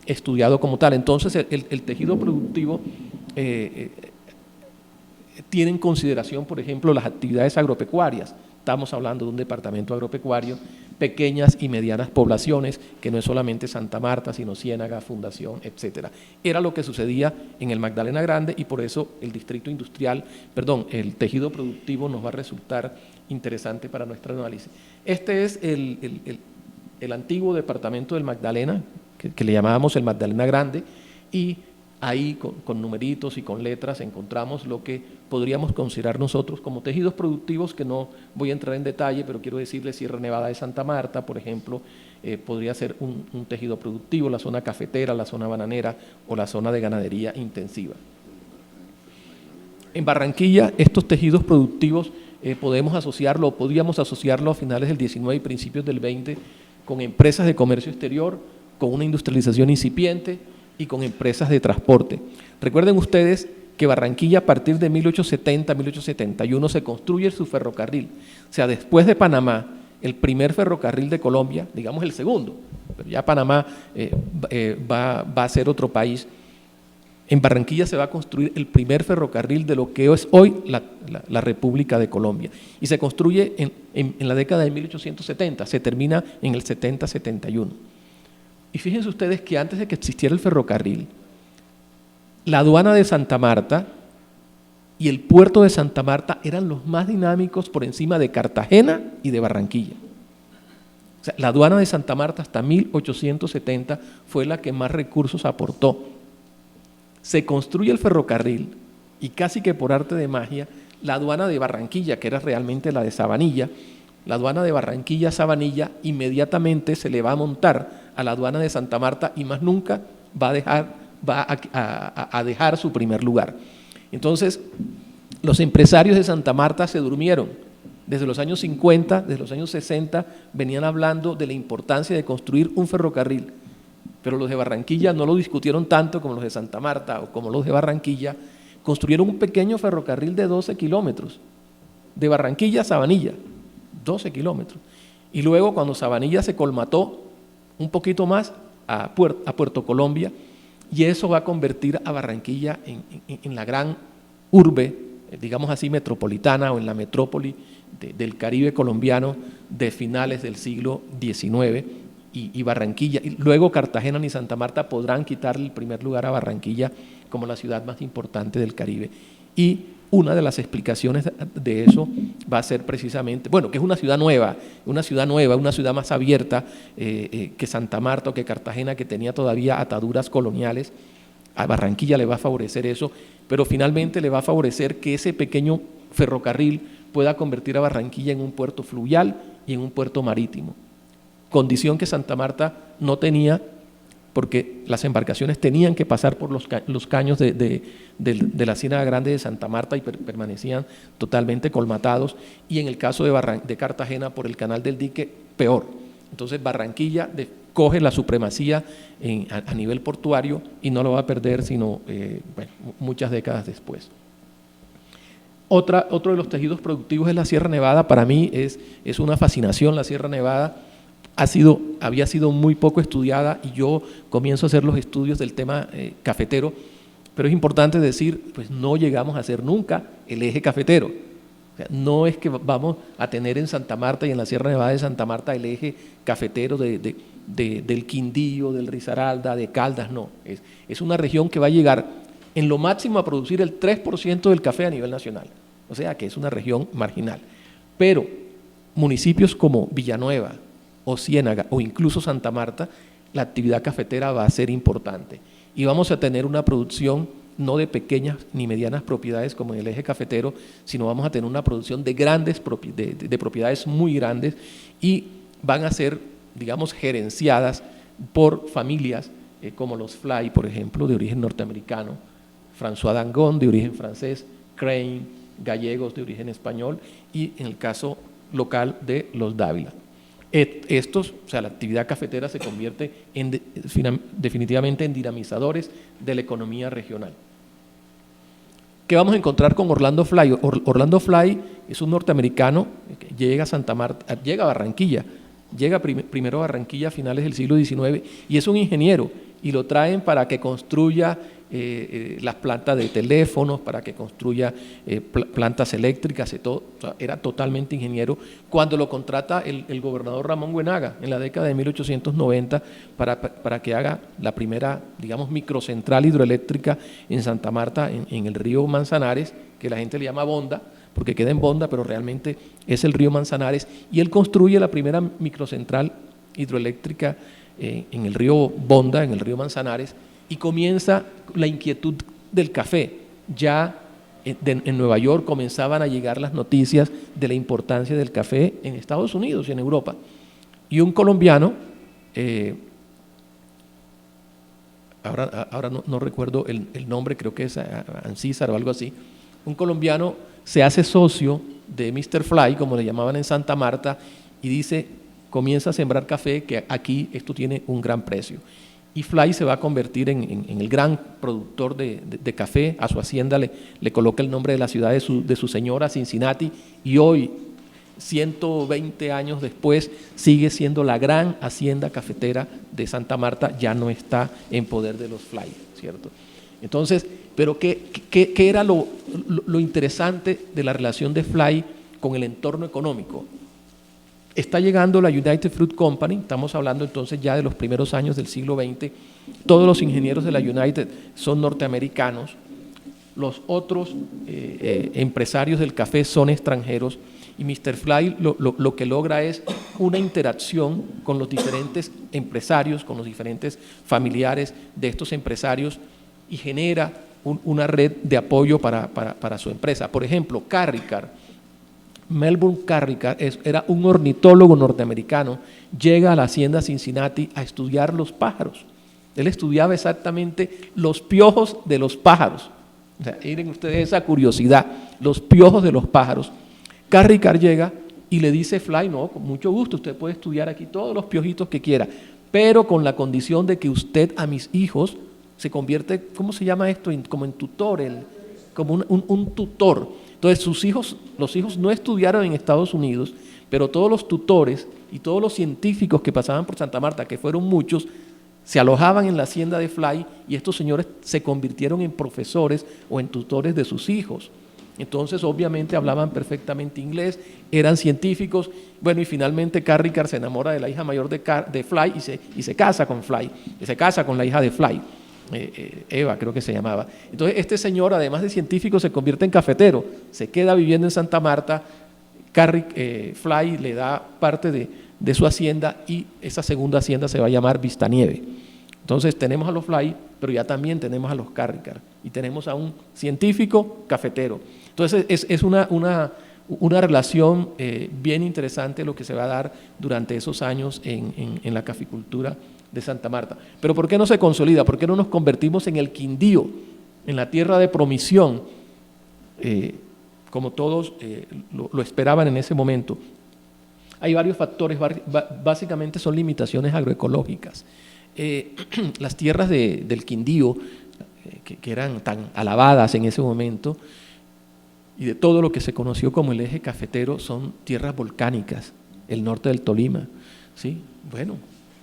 estudiado como tal. Entonces el tejido productivo tiene en consideración, por ejemplo, las actividades agropecuarias. Estamos hablando de un departamento agropecuario, pequeñas y medianas poblaciones, que no es solamente Santa Marta, sino Ciénaga, Fundación, etcétera. Era lo que sucedía en el Magdalena Grande, y por eso el distrito industrial, el tejido productivo nos va a resultar interesante para nuestro análisis. Este es el antiguo departamento del Magdalena, que le llamábamos el Magdalena Grande, y ahí con numeritos y con letras encontramos lo que podríamos considerar nosotros como tejidos productivos, que no voy a entrar en detalle, pero quiero decirles Sierra Nevada de Santa Marta, por ejemplo, podría ser un tejido productivo, la zona cafetera, la zona bananera o la zona de ganadería intensiva. En Barranquilla, estos tejidos productivos podíamos asociarlo a finales del 19 y principios del 20 con empresas de comercio exterior, con una industrialización incipiente y con empresas de transporte. Recuerden ustedes que Barranquilla, a partir de 1870, 1871, se construye su ferrocarril. O sea, después de Panamá, el primer ferrocarril de Colombia, digamos el segundo, pero ya Panamá va a ser otro país. En Barranquilla se va a construir el primer ferrocarril de lo que es hoy la República de Colombia. Y se construye en la década de 1870, se termina en el 70-71. Y fíjense ustedes que antes de que existiera el ferrocarril, la aduana de Santa Marta y el puerto de Santa Marta eran los más dinámicos por encima de Cartagena y de Barranquilla. O sea, la aduana de Santa Marta hasta 1870 fue la que más recursos aportó. Se construye el ferrocarril y casi que por arte de magia, la aduana de Barranquilla, que era realmente la de Sabanilla, la aduana de Barranquilla-Sabanilla inmediatamente se le va a montar a la aduana de Santa Marta, y más nunca va a dejar su primer lugar. Entonces, los empresarios de Santa Marta se durmieron. Desde los años 50, desde los años 60, venían hablando de la importancia de construir un ferrocarril, pero los de Barranquilla no lo discutieron tanto como los de Santa Marta o como los de Barranquilla. Construyeron un pequeño ferrocarril de 12 kilómetros, de Barranquilla a Sabanilla, 12 kilómetros. Y luego, cuando Sabanilla se colmató un poquito más, a Puerto Colombia, y eso va a convertir a Barranquilla en la gran urbe, digamos así, metropolitana, o en la metrópoli del Caribe colombiano de finales del siglo XIX, y Barranquilla, y luego Cartagena ni Santa Marta podrán quitarle el primer lugar a Barranquilla como la ciudad más importante del Caribe. Y una de las explicaciones de eso va a ser precisamente, que es una ciudad nueva, una ciudad más abierta que Santa Marta o que Cartagena, que tenía todavía ataduras coloniales. A Barranquilla le va a favorecer eso, pero finalmente le va a favorecer que ese pequeño ferrocarril pueda convertir a Barranquilla en un puerto fluvial y en un puerto marítimo. Condición que Santa Marta no tenía, porque las embarcaciones tenían que pasar por los caños de la Ciénaga Grande de Santa Marta y permanecían totalmente colmatados, y en el caso de Cartagena, por el canal del dique, peor. Entonces Barranquilla coge la supremacía a nivel portuario y no lo va a perder sino muchas décadas después. Otro de los tejidos productivos es la Sierra Nevada. Para mí es una fascinación la Sierra Nevada. Había sido muy poco estudiada, y yo comienzo a hacer los estudios del tema cafetero, pero es importante decir, pues no llegamos a hacer nunca el eje cafetero. O sea, no es que vamos a tener en Santa Marta y en la Sierra Nevada de Santa Marta el eje cafetero del Quindío, del Risaralda, de Caldas, no. Es una región que va a llegar en lo máximo a producir el 3% del café a nivel nacional, o sea que es una región marginal. Pero municipios como Villanueva o Ciénaga o incluso Santa Marta la actividad cafetera va a ser importante y vamos a tener una producción no de pequeñas ni medianas propiedades como en el eje cafetero, sino vamos a tener una producción de grandes de propiedades muy grandes y van a ser, digamos, gerenciadas por familias como los Fly, por ejemplo, de origen norteamericano, François Dangon, de origen francés, Crane, gallegos de origen español y en el caso local de los Dávila. Estos, o sea, la actividad cafetera se convierte definitivamente en dinamizadores de la economía regional. ¿Qué vamos a encontrar con Orlando Fly? Orlando Fly es un norteamericano que llega a Santa Marta, llega a Barranquilla, llega primero a Barranquilla a finales del siglo XIX y es un ingeniero y lo traen para que construya las plantas de teléfonos, para que construya plantas eléctricas y todo. O sea, era totalmente ingeniero. Cuando lo contrata el gobernador Ramón Güenaga en la década de 1890 para que haga la primera, digamos, microcentral hidroeléctrica en Santa Marta, en el río Manzanares, que la gente le llama Bonda, porque queda en Bonda, pero realmente es el río Manzanares, y él construye la primera microcentral hidroeléctrica en el río Bonda, en el río Manzanares, y comienza la inquietud del café. Ya en Nueva York comenzaban a llegar las noticias de la importancia del café en Estados Unidos y en Europa. Y un colombiano, ahora no recuerdo el nombre, creo que es Ancísar o algo así, un colombiano se hace socio de Mr. Fly, como le llamaban en Santa Marta, y dice, comienza a sembrar café, que aquí esto tiene un gran precio. Y Fly se va a convertir en el gran productor de café. A su hacienda le coloca el nombre de la ciudad de su señora, Cincinnati, y hoy, 120 años después, sigue siendo la gran hacienda cafetera de Santa Marta, ya no está en poder de los Fly, ¿cierto? Entonces, pero ¿qué era lo interesante de la relación de Fly con el entorno económico? Está llegando la United Fruit Company, estamos hablando entonces ya de los primeros años del siglo XX, todos los ingenieros de la United son norteamericanos, los otros empresarios del café son extranjeros y Mr. Fly lo que logra es una interacción con los diferentes empresarios, con los diferentes familiares de estos empresarios y genera una red de apoyo para su empresa. Por ejemplo, Carricar, Melbourne Carricar era un ornitólogo norteamericano, llega a la hacienda Cincinnati a estudiar los pájaros. Él estudiaba exactamente los piojos de los pájaros. O sea, miren ustedes esa curiosidad, los piojos de los pájaros. Carricar llega y le dice Fly, no, con mucho gusto, usted puede estudiar aquí todos los piojitos que quiera, pero con la condición de que usted a mis hijos se convierte, ¿cómo se llama esto? Como en tutor, como un tutor. Entonces los hijos no estudiaron en Estados Unidos, pero todos los tutores y todos los científicos que pasaban por Santa Marta, que fueron muchos, se alojaban en la hacienda de Fly y estos señores se convirtieron en profesores o en tutores de sus hijos. Entonces obviamente hablaban perfectamente inglés, eran científicos, bueno, y finalmente Carricar se enamora de la hija mayor de Fly y se casa con Fly, y se casa con la hija de Fly. Eva creo que se llamaba. Entonces este señor, además de científico, se convierte en cafetero, se queda viviendo en Santa Marta. Fly le da parte de su hacienda y esa segunda hacienda se va a llamar Vistanieve. Entonces tenemos a los Fly, pero ya también tenemos a los Carricar y tenemos a un científico cafetero. Entonces es una relación bien interesante lo que se va a dar durante esos años en la caficultura de Santa Marta. Pero ¿por qué no se consolida? ¿Por qué no nos convertimos en el Quindío, en la tierra de promisión, como todos lo esperaban en ese momento? Hay varios factores, básicamente son limitaciones agroecológicas. Las tierras del Quindío, que eran tan alabadas en ese momento, y de todo lo que se conoció como el eje cafetero, son tierras volcánicas, el norte del Tolima, ¿sí? Bueno,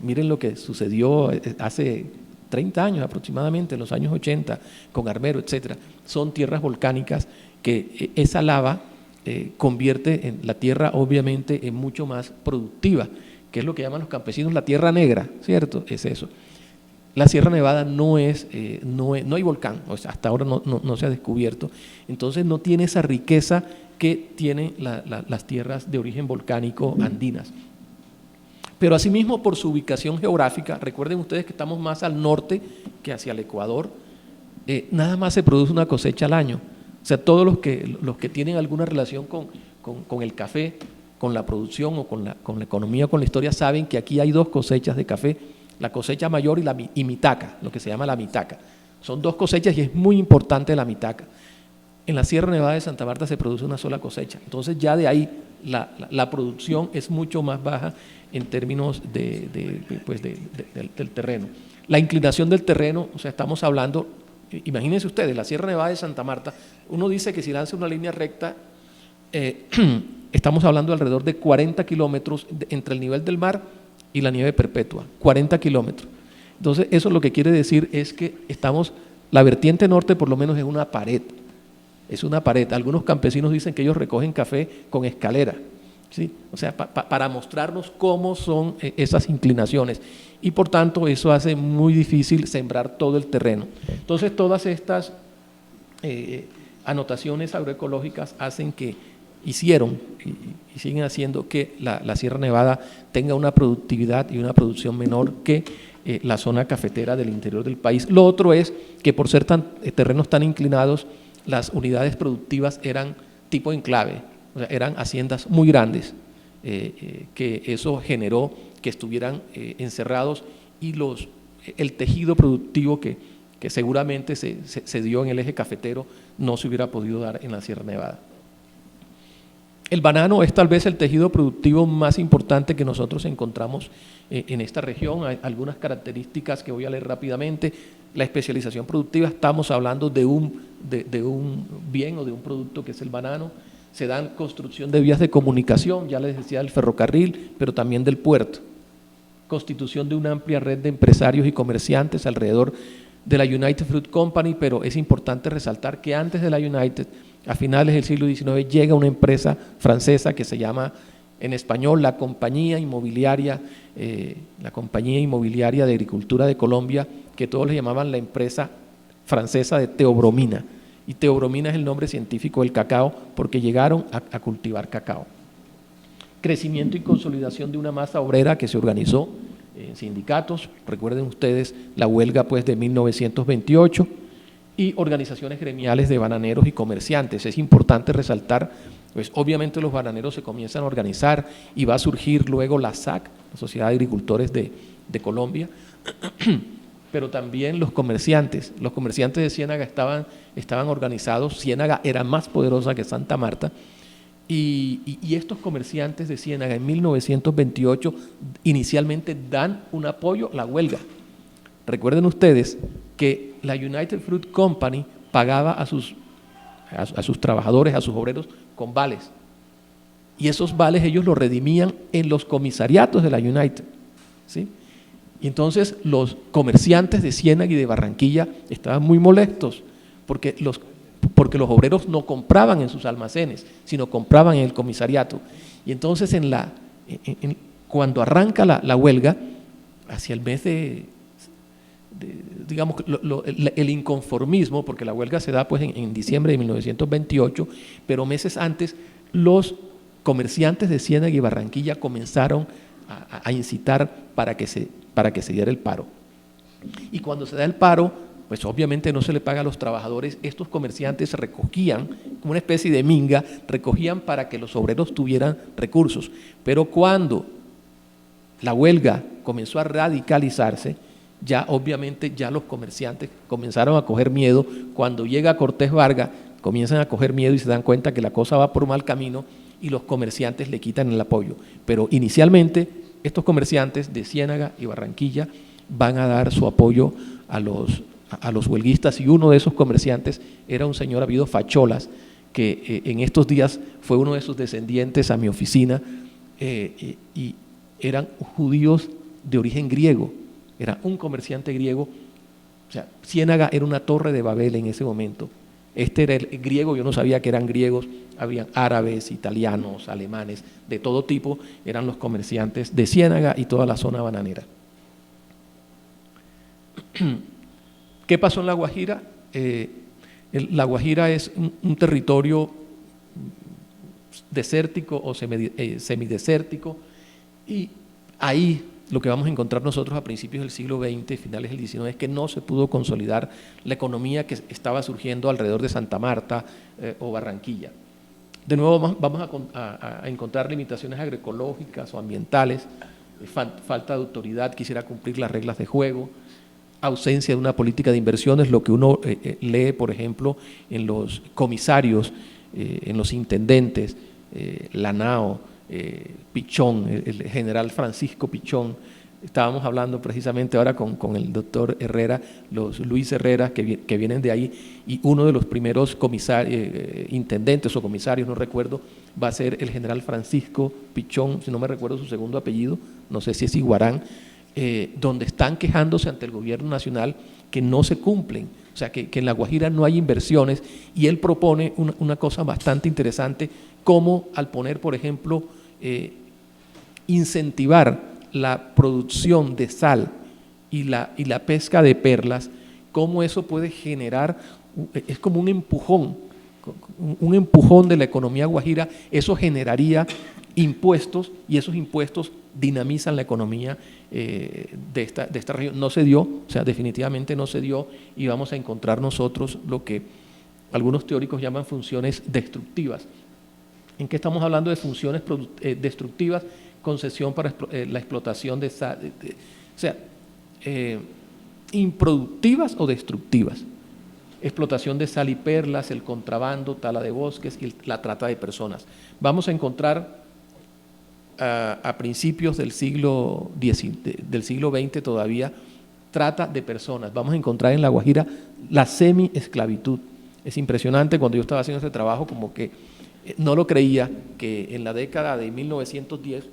miren lo que sucedió hace 30 años aproximadamente, en los años 80, con Armero, etcétera. Son tierras volcánicas que esa lava convierte en la tierra obviamente en mucho más productiva, que es lo que llaman los campesinos la tierra negra, ¿cierto? Es eso. La Sierra Nevada no hay volcán, o sea, hasta ahora no se ha descubierto, entonces no tiene esa riqueza que tienen las tierras de origen volcánico andinas. Pero asimismo por su ubicación geográfica, recuerden ustedes que estamos más al norte que hacia el Ecuador, nada más se produce una cosecha al año. O sea, todos los que tienen alguna relación con el café, con la producción o con la economía, con la historia, saben que aquí hay dos cosechas de café, la cosecha mayor y mitaca, lo que se llama la mitaca. Son dos cosechas y es muy importante la mitaca. En la Sierra Nevada de Santa Marta se produce una sola cosecha, entonces ya de ahí la producción es mucho más baja en términos del terreno. La inclinación del terreno, o sea, estamos hablando, imagínense ustedes, la Sierra Nevada de Santa Marta, uno dice que si lanza una línea recta, estamos hablando de alrededor de 40 kilómetros entre el nivel del mar y la nieve perpetua, 40 kilómetros. Entonces, eso lo que quiere decir es que la vertiente norte por lo menos es una pared. Es una pared. Algunos campesinos dicen que ellos recogen café con escalera, ¿sí? O sea, para mostrarnos cómo son esas inclinaciones. Y por tanto, eso hace muy difícil sembrar todo el terreno. Entonces, todas estas anotaciones agroecológicas hacen que hicieron y siguen haciendo que la Sierra Nevada tenga una productividad y una producción menor que la zona cafetera del interior del país. Lo otro es que por ser terrenos tan inclinados, las unidades productivas eran tipo enclave, o sea, eran haciendas muy grandes, que eso generó que estuvieran encerrados y el tejido productivo que seguramente se dio en el eje cafetero no se hubiera podido dar en la Sierra Nevada. El banano es tal vez el tejido productivo más importante que nosotros encontramos en esta región. Hay algunas características que voy a leer rápidamente. La especialización productiva, estamos hablando de un bien o de un producto que es el banano. Se dan construcción de vías de comunicación, ya les decía, del ferrocarril, pero también del puerto. Constitución de una amplia red de empresarios y comerciantes alrededor de la United Fruit Company, pero es importante resaltar que antes de la United, a finales del siglo XIX, llega una empresa francesa que se llama en español la Compañía Inmobiliaria de Agricultura de Colombia, que todos le llamaban la empresa francesa de teobromina. Y teobromina es el nombre científico del cacao porque llegaron a cultivar cacao. Crecimiento y consolidación de una masa obrera que se organizó en sindicatos, recuerden ustedes la huelga pues de 1928, y organizaciones gremiales de bananeros y comerciantes. Es importante resaltar, pues obviamente los bananeros se comienzan a organizar y va a surgir luego la SAC, la Sociedad de Agricultores de Colombia, pero también los comerciantes de Ciénaga estaban organizados. Ciénaga era más poderosa que Santa Marta, y estos comerciantes de Ciénaga en 1928 inicialmente dan un apoyo a la huelga. Recuerden ustedes que la United Fruit Company pagaba a sus trabajadores, a sus obreros, con vales. Y esos vales ellos los redimían en los comisariatos de la United, ¿sí? Y entonces los comerciantes de Ciénaga y de Barranquilla estaban muy molestos porque los obreros no compraban en sus almacenes, sino compraban en el comisariato. Y entonces cuando arranca la huelga, hacia el mes digamos, el inconformismo, porque la huelga se da pues en diciembre de 1928, pero meses antes los comerciantes de Ciénaga y Barranquilla comenzaron a incitar para que se diera el paro. Y cuando se da el paro, pues obviamente no se le paga a los trabajadores. Estos comerciantes recogían, como una especie de minga, recogían para que los obreros tuvieran recursos. Pero cuando la huelga comenzó a radicalizarse, ya obviamente ya los comerciantes comenzaron a coger miedo. Cuando llega Cortés Vargas, comienzan a coger miedo y se dan cuenta que la cosa va por mal camino y los comerciantes le quitan el apoyo. Pero inicialmente estos comerciantes de Ciénaga y Barranquilla van a dar su apoyo a los huelguistas, y uno de esos comerciantes era un señor apellido Facholas, que en estos días fue uno de sus descendientes a mi oficina, y eran judíos de origen griego. Era un comerciante griego. O sea, Ciénaga era una torre de Babel en ese momento. Este era el griego, yo no sabía que eran griegos, habían árabes, italianos, alemanes, de todo tipo, eran los comerciantes de Ciénaga y toda la zona bananera. ¿Qué pasó en La Guajira? La Guajira es un territorio desértico o semidesértico, y Ahí lo que vamos a encontrar nosotros a principios del siglo XX, finales del XIX, es que no se pudo consolidar la economía que estaba surgiendo alrededor de Santa Marta o Barranquilla. De nuevo vamos a encontrar limitaciones agroecológicas o ambientales, falta de autoridad, quisiera cumplir las reglas de juego, ausencia de una política de inversiones, lo que uno lee, por ejemplo, en los comisarios, en los intendentes, Lanao, Pichón, el general Francisco Pichón. Estábamos hablando precisamente ahora con el doctor Herrera, los Luis Herrera, que vienen de ahí, y uno de los primeros intendentes o comisarios, no recuerdo, va a ser el general Francisco Pichón, si no me recuerdo su segundo apellido, no sé si es Iguarán, donde están quejándose ante el gobierno nacional que no se cumplen, o sea, que en La Guajira no hay inversiones, y él propone una cosa bastante interesante, como al poner, por ejemplo, incentivar la producción de sal y la pesca de perlas, cómo eso puede generar, es como un empujón de la economía guajira. Eso generaría impuestos, y esos impuestos dinamizan la economía de esta región. No se dio, o sea, definitivamente no se dio, y vamos a encontrar nosotros lo que algunos teóricos llaman funciones destructivas. ¿En qué estamos hablando de funciones destructivas? Concesión para la explotación de sal, o sea, improductivas o destructivas. Explotación de sal y perlas, el contrabando, tala de bosques y la trata de personas. Vamos a encontrar a principios del siglo XX todavía trata de personas. Vamos a encontrar en La Guajira la semi-esclavitud. Es impresionante, cuando yo estaba haciendo este trabajo, como que no lo creía, que en la década de 1910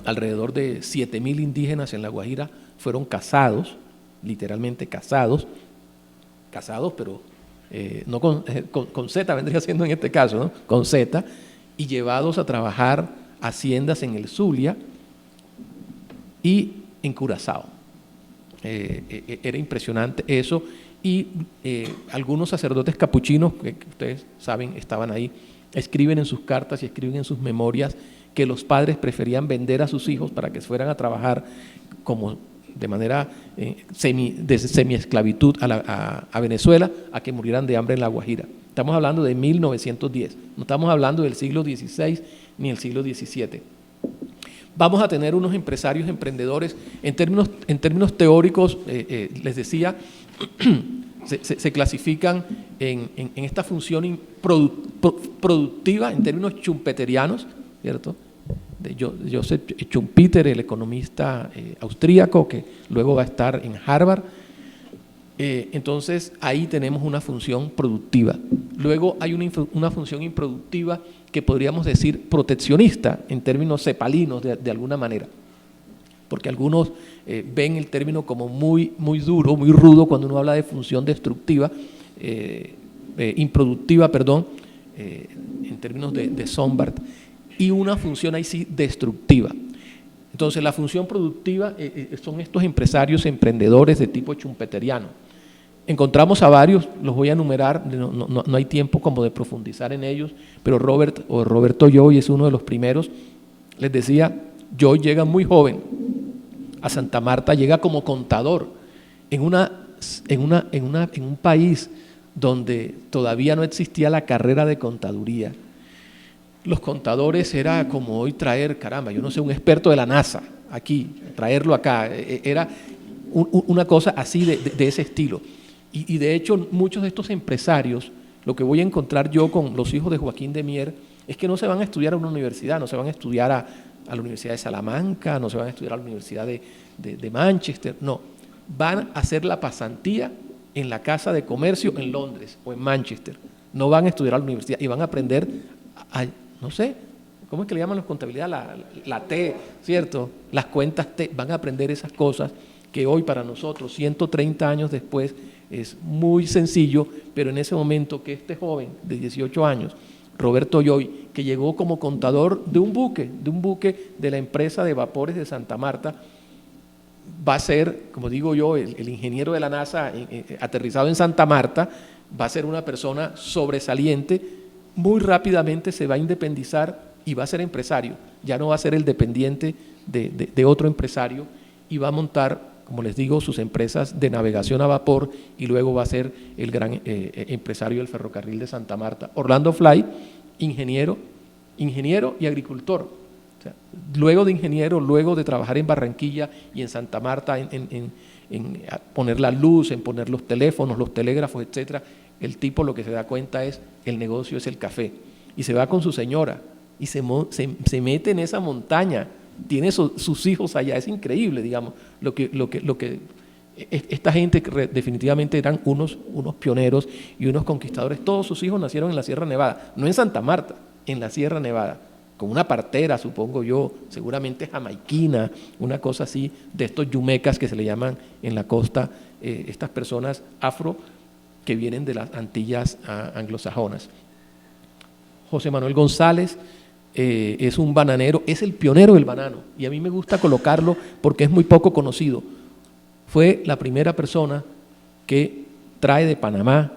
alrededor de 7.000 indígenas en La Guajira fueron casados, literalmente casados, pero no con Z, vendría siendo en este caso, ¿no? Con Z, y llevados a trabajar haciendas en el Zulia y en Curazao. Era impresionante eso, y algunos sacerdotes capuchinos, que ustedes saben, estaban ahí, escriben en sus cartas y escriben en sus memorias que los padres preferían vender a sus hijos para que fueran a trabajar como de manera de semi-esclavitud a Venezuela, a que murieran de hambre en La Guajira. Estamos hablando de 1910, no estamos hablando del siglo XVI ni el siglo XVII. Vamos a tener unos empresarios emprendedores, en términos teóricos, les decía, se clasifican en esta función productiva en términos schumpeterianos, ¿cierto? De Joseph Schumpeter, el economista austríaco, que luego va a estar en Harvard. Entonces ahí tenemos una función productiva. Luego hay una función improductiva que podríamos decir proteccionista en términos cepalinos de alguna manera, porque algunos ven el término como muy duro, muy rudo cuando uno habla de función destructiva, improductiva, perdón, en términos de Sombart, y una función ahí sí destructiva. Entonces la función productiva son estos empresarios emprendedores de tipo schumpeteriano. Encontramos a varios, los voy a enumerar, no hay tiempo como de profundizar en ellos, pero Roberto Joy es uno de los primeros. Les decía, Joy llega muy joven a Santa Marta, llega como contador en un país donde todavía no existía la carrera de contaduría. Los contadores era como hoy traer, caramba, yo no sé, un experto de la NASA aquí, traerlo acá, era una cosa así de ese estilo. Y de hecho muchos de estos empresarios, lo que voy a encontrar yo con los hijos de Joaquín de Mier, es que no se van a estudiar a una universidad, no se van a estudiar a la Universidad de Salamanca, no se van a estudiar a la Universidad de Manchester, no, van a hacer la pasantía en la Casa de Comercio en Londres o en Manchester, no van a estudiar a la universidad y van a aprender no sé, ¿cómo es que le llaman los contabilidad? La T, ¿cierto? Las cuentas T, van a aprender esas cosas que hoy para nosotros, 130 años después, es muy sencillo, pero en ese momento que este joven de 18 años, Roberto Joy, que llegó como contador de un buque de la empresa de vapores de Santa Marta, va a ser, como digo yo, el ingeniero de la NASA aterrizado en Santa Marta, va a ser una persona sobresaliente. Muy rápidamente se va a independizar y va a ser empresario, ya no va a ser el dependiente de otro empresario y va a montar, como les digo, sus empresas de navegación a vapor y luego va a ser el gran empresario del ferrocarril de Santa Marta. Orlando Fly, ingeniero y agricultor. O sea, luego de ingeniero, luego de trabajar en Barranquilla y en Santa Marta, en poner la luz, en poner los teléfonos, los telégrafos, etcétera, el tipo lo que se da cuenta es el negocio es el café. Y se va con su señora y se mete en esa montaña, tiene sus hijos allá, es increíble, digamos, lo que esta gente que definitivamente eran unos pioneros y unos conquistadores. Todos sus hijos nacieron en la Sierra Nevada, no en Santa Marta, en la Sierra Nevada, con una partera, supongo yo, seguramente jamaiquina, una cosa así, de estos yumecas que se le llaman en la costa, estas personas afro que vienen de las Antillas anglosajonas. José Manuel González es un bananero, es el pionero del banano, y a mí me gusta colocarlo porque es muy poco conocido. Fue la primera persona que trae de Panamá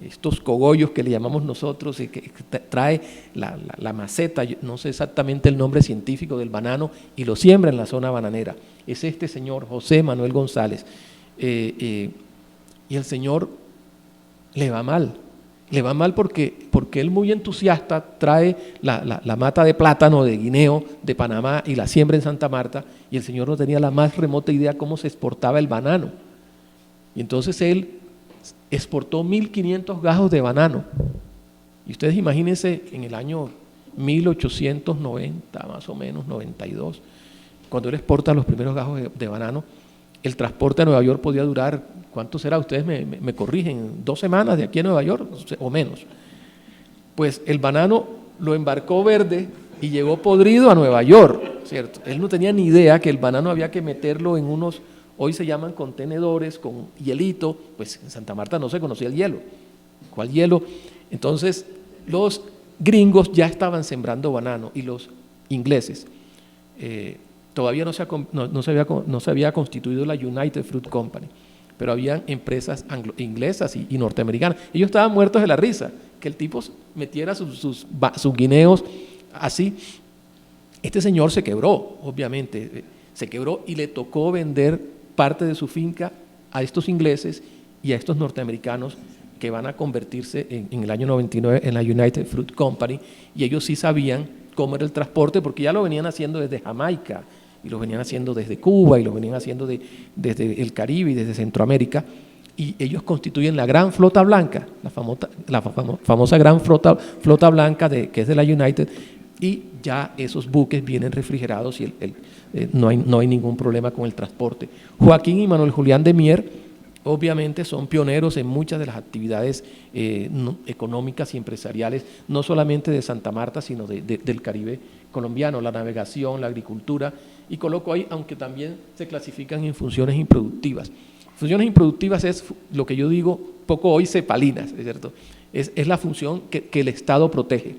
estos cogollos que le llamamos nosotros, y que trae la maceta, no sé exactamente el nombre científico del banano, y lo siembra en la zona bananera. Es este señor, José Manuel González. Y el señor le va mal porque él, muy entusiasta, trae la mata de plátano de guineo de Panamá y la siembra en Santa Marta, y el señor no tenía la más remota idea cómo se exportaba el banano. Y entonces él exportó 1.500 gajos de banano. Y ustedes imagínense en el año 1890, más o menos, 92, cuando él exporta los primeros gajos de banano, el transporte a Nueva York podía durar, ¿cuánto será? Ustedes me corrigen, 2 semanas de aquí a Nueva York o menos. Pues el banano lo embarcó verde y llegó podrido a Nueva York, ¿cierto? Él no tenía ni idea que el banano había que meterlo en unos, hoy se llaman contenedores con hielito, pues en Santa Marta no se conocía el hielo. ¿Cuál hielo? Entonces los gringos ya estaban sembrando banano y los ingleses. Todavía no se había constituido la United Fruit Company, pero habían empresas inglesas y norteamericanas. Ellos estaban muertos de la risa, que el tipo metiera sus guineos así. Este señor se quebró, obviamente, se quebró y le tocó vender parte de su finca a estos ingleses y a estos norteamericanos que van a convertirse en el año 99 en la United Fruit Company, y ellos sí sabían cómo era el transporte porque ya lo venían haciendo desde Jamaica, y lo venían haciendo desde Cuba, y lo venían haciendo desde el Caribe y desde Centroamérica, y ellos constituyen la Gran Flota Blanca, la famosa Gran Flota Blanca que es de la United, y ya esos buques vienen refrigerados y no hay ningún problema con el transporte. Joaquín y Manuel Julián de Mier, obviamente, son pioneros en muchas de las actividades económicas y empresariales, no solamente de Santa Marta, sino del Caribe colombiano, la navegación, la agricultura, y coloco ahí, aunque también se clasifican en funciones improductivas. Funciones improductivas es lo que yo digo, poco hoy cepalinas, ¿es cierto? Es la función que el Estado protege,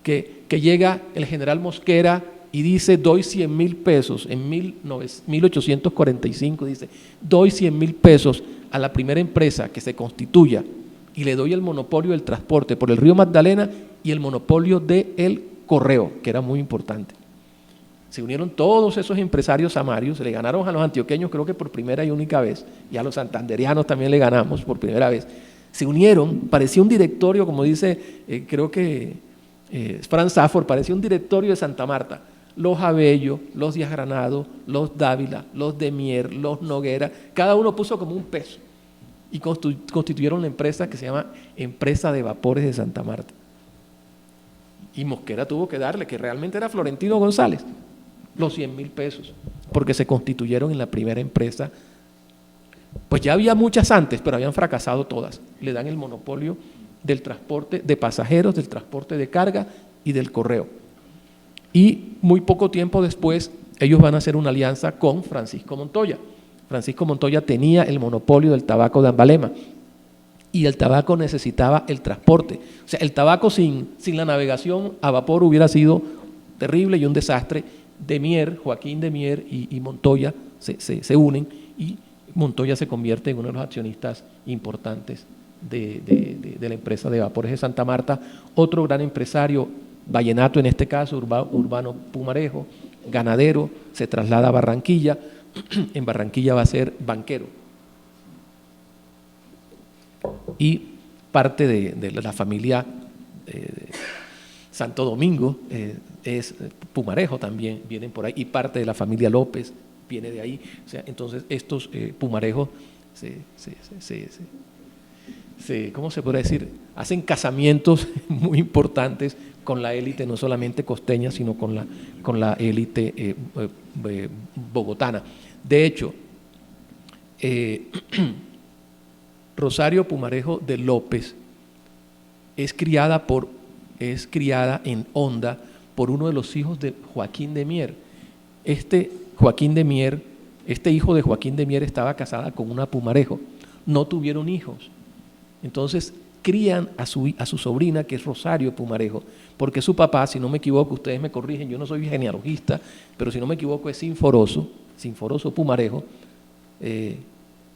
que llega el general Mosquera y dice, doy 100.000 pesos, en 1845 dice, doy 100.000 pesos a la primera empresa que se constituya y le doy el monopolio del transporte por el río Magdalena y el monopolio del correo, que era muy importante. Se unieron todos esos empresarios samarios, le ganaron a los antioqueños creo que por primera y única vez, y a los santanderianos también le ganamos por primera vez. Se unieron, parecía un directorio, como dice, creo que Franz Safford, parecía un directorio de Santa Marta. Los Abello, los Díaz Granado, los Dávila, los de Mier, los Noguera, cada uno puso como un peso y constituyeron la empresa que se llama Empresa de Vapores de Santa Marta. Y Mosquera tuvo que darle, que realmente era Florentino González, los 100.000 pesos, porque se constituyeron en la primera empresa. Pues ya había muchas antes, pero habían fracasado todas. Le dan el monopolio del transporte de pasajeros, del transporte de carga y del correo. Y muy poco tiempo después, ellos van a hacer una alianza con Francisco Montoya. Francisco Montoya tenía el monopolio del tabaco de Ambalema y el tabaco necesitaba el transporte. O sea, el tabaco sin la navegación a vapor hubiera sido terrible y un desastre. De Mier, Joaquín de Mier y Montoya se unen y Montoya se convierte en uno de los accionistas importantes de la empresa de vapores de Santa Marta. Otro gran empresario, vallenato en este caso, urbano Pumarejo, ganadero, se traslada a Barranquilla, en Barranquilla va a ser banquero. Y parte de la familia Santo Domingo es Pumarejo también, vienen por ahí, y parte de la familia López viene de ahí. O sea, entonces estos Pumarejos ¿cómo se podría decir? Hacen casamientos muy importantes con la élite, no solamente costeña, sino con la élite bogotana. De hecho, Rosario Pumarejo de López es criada en Honda por uno de los hijos de Joaquín de Mier. Este hijo de Joaquín de Mier estaba casada con una Pumarejo, no tuvieron hijos. Entonces crían a su sobrina, que es Rosario Pumarejo, porque su papá, si no me equivoco, ustedes me corrigen, yo no soy genealogista, pero si no me equivoco es Sinforoso Pumarejo,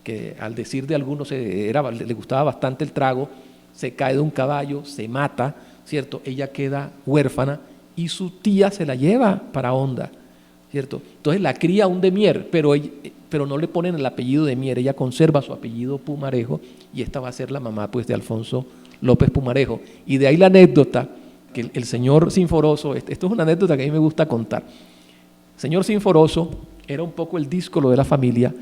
que al decir de algunos le gustaba bastante el trago, se cae de un caballo, se mata, ¿cierto? Ella queda huérfana y su tía se la lleva para Honda, ¿cierto? Entonces la cría un de Mier, pero no le ponen el apellido de Mier, ella conserva su apellido Pumarejo y esta va a ser la mamá pues de Alfonso López Pumarejo. Y de ahí la anécdota que el señor Sinforoso, esto es una anécdota que a mí me gusta contar. El señor Sinforoso era un poco el díscolo de la familia.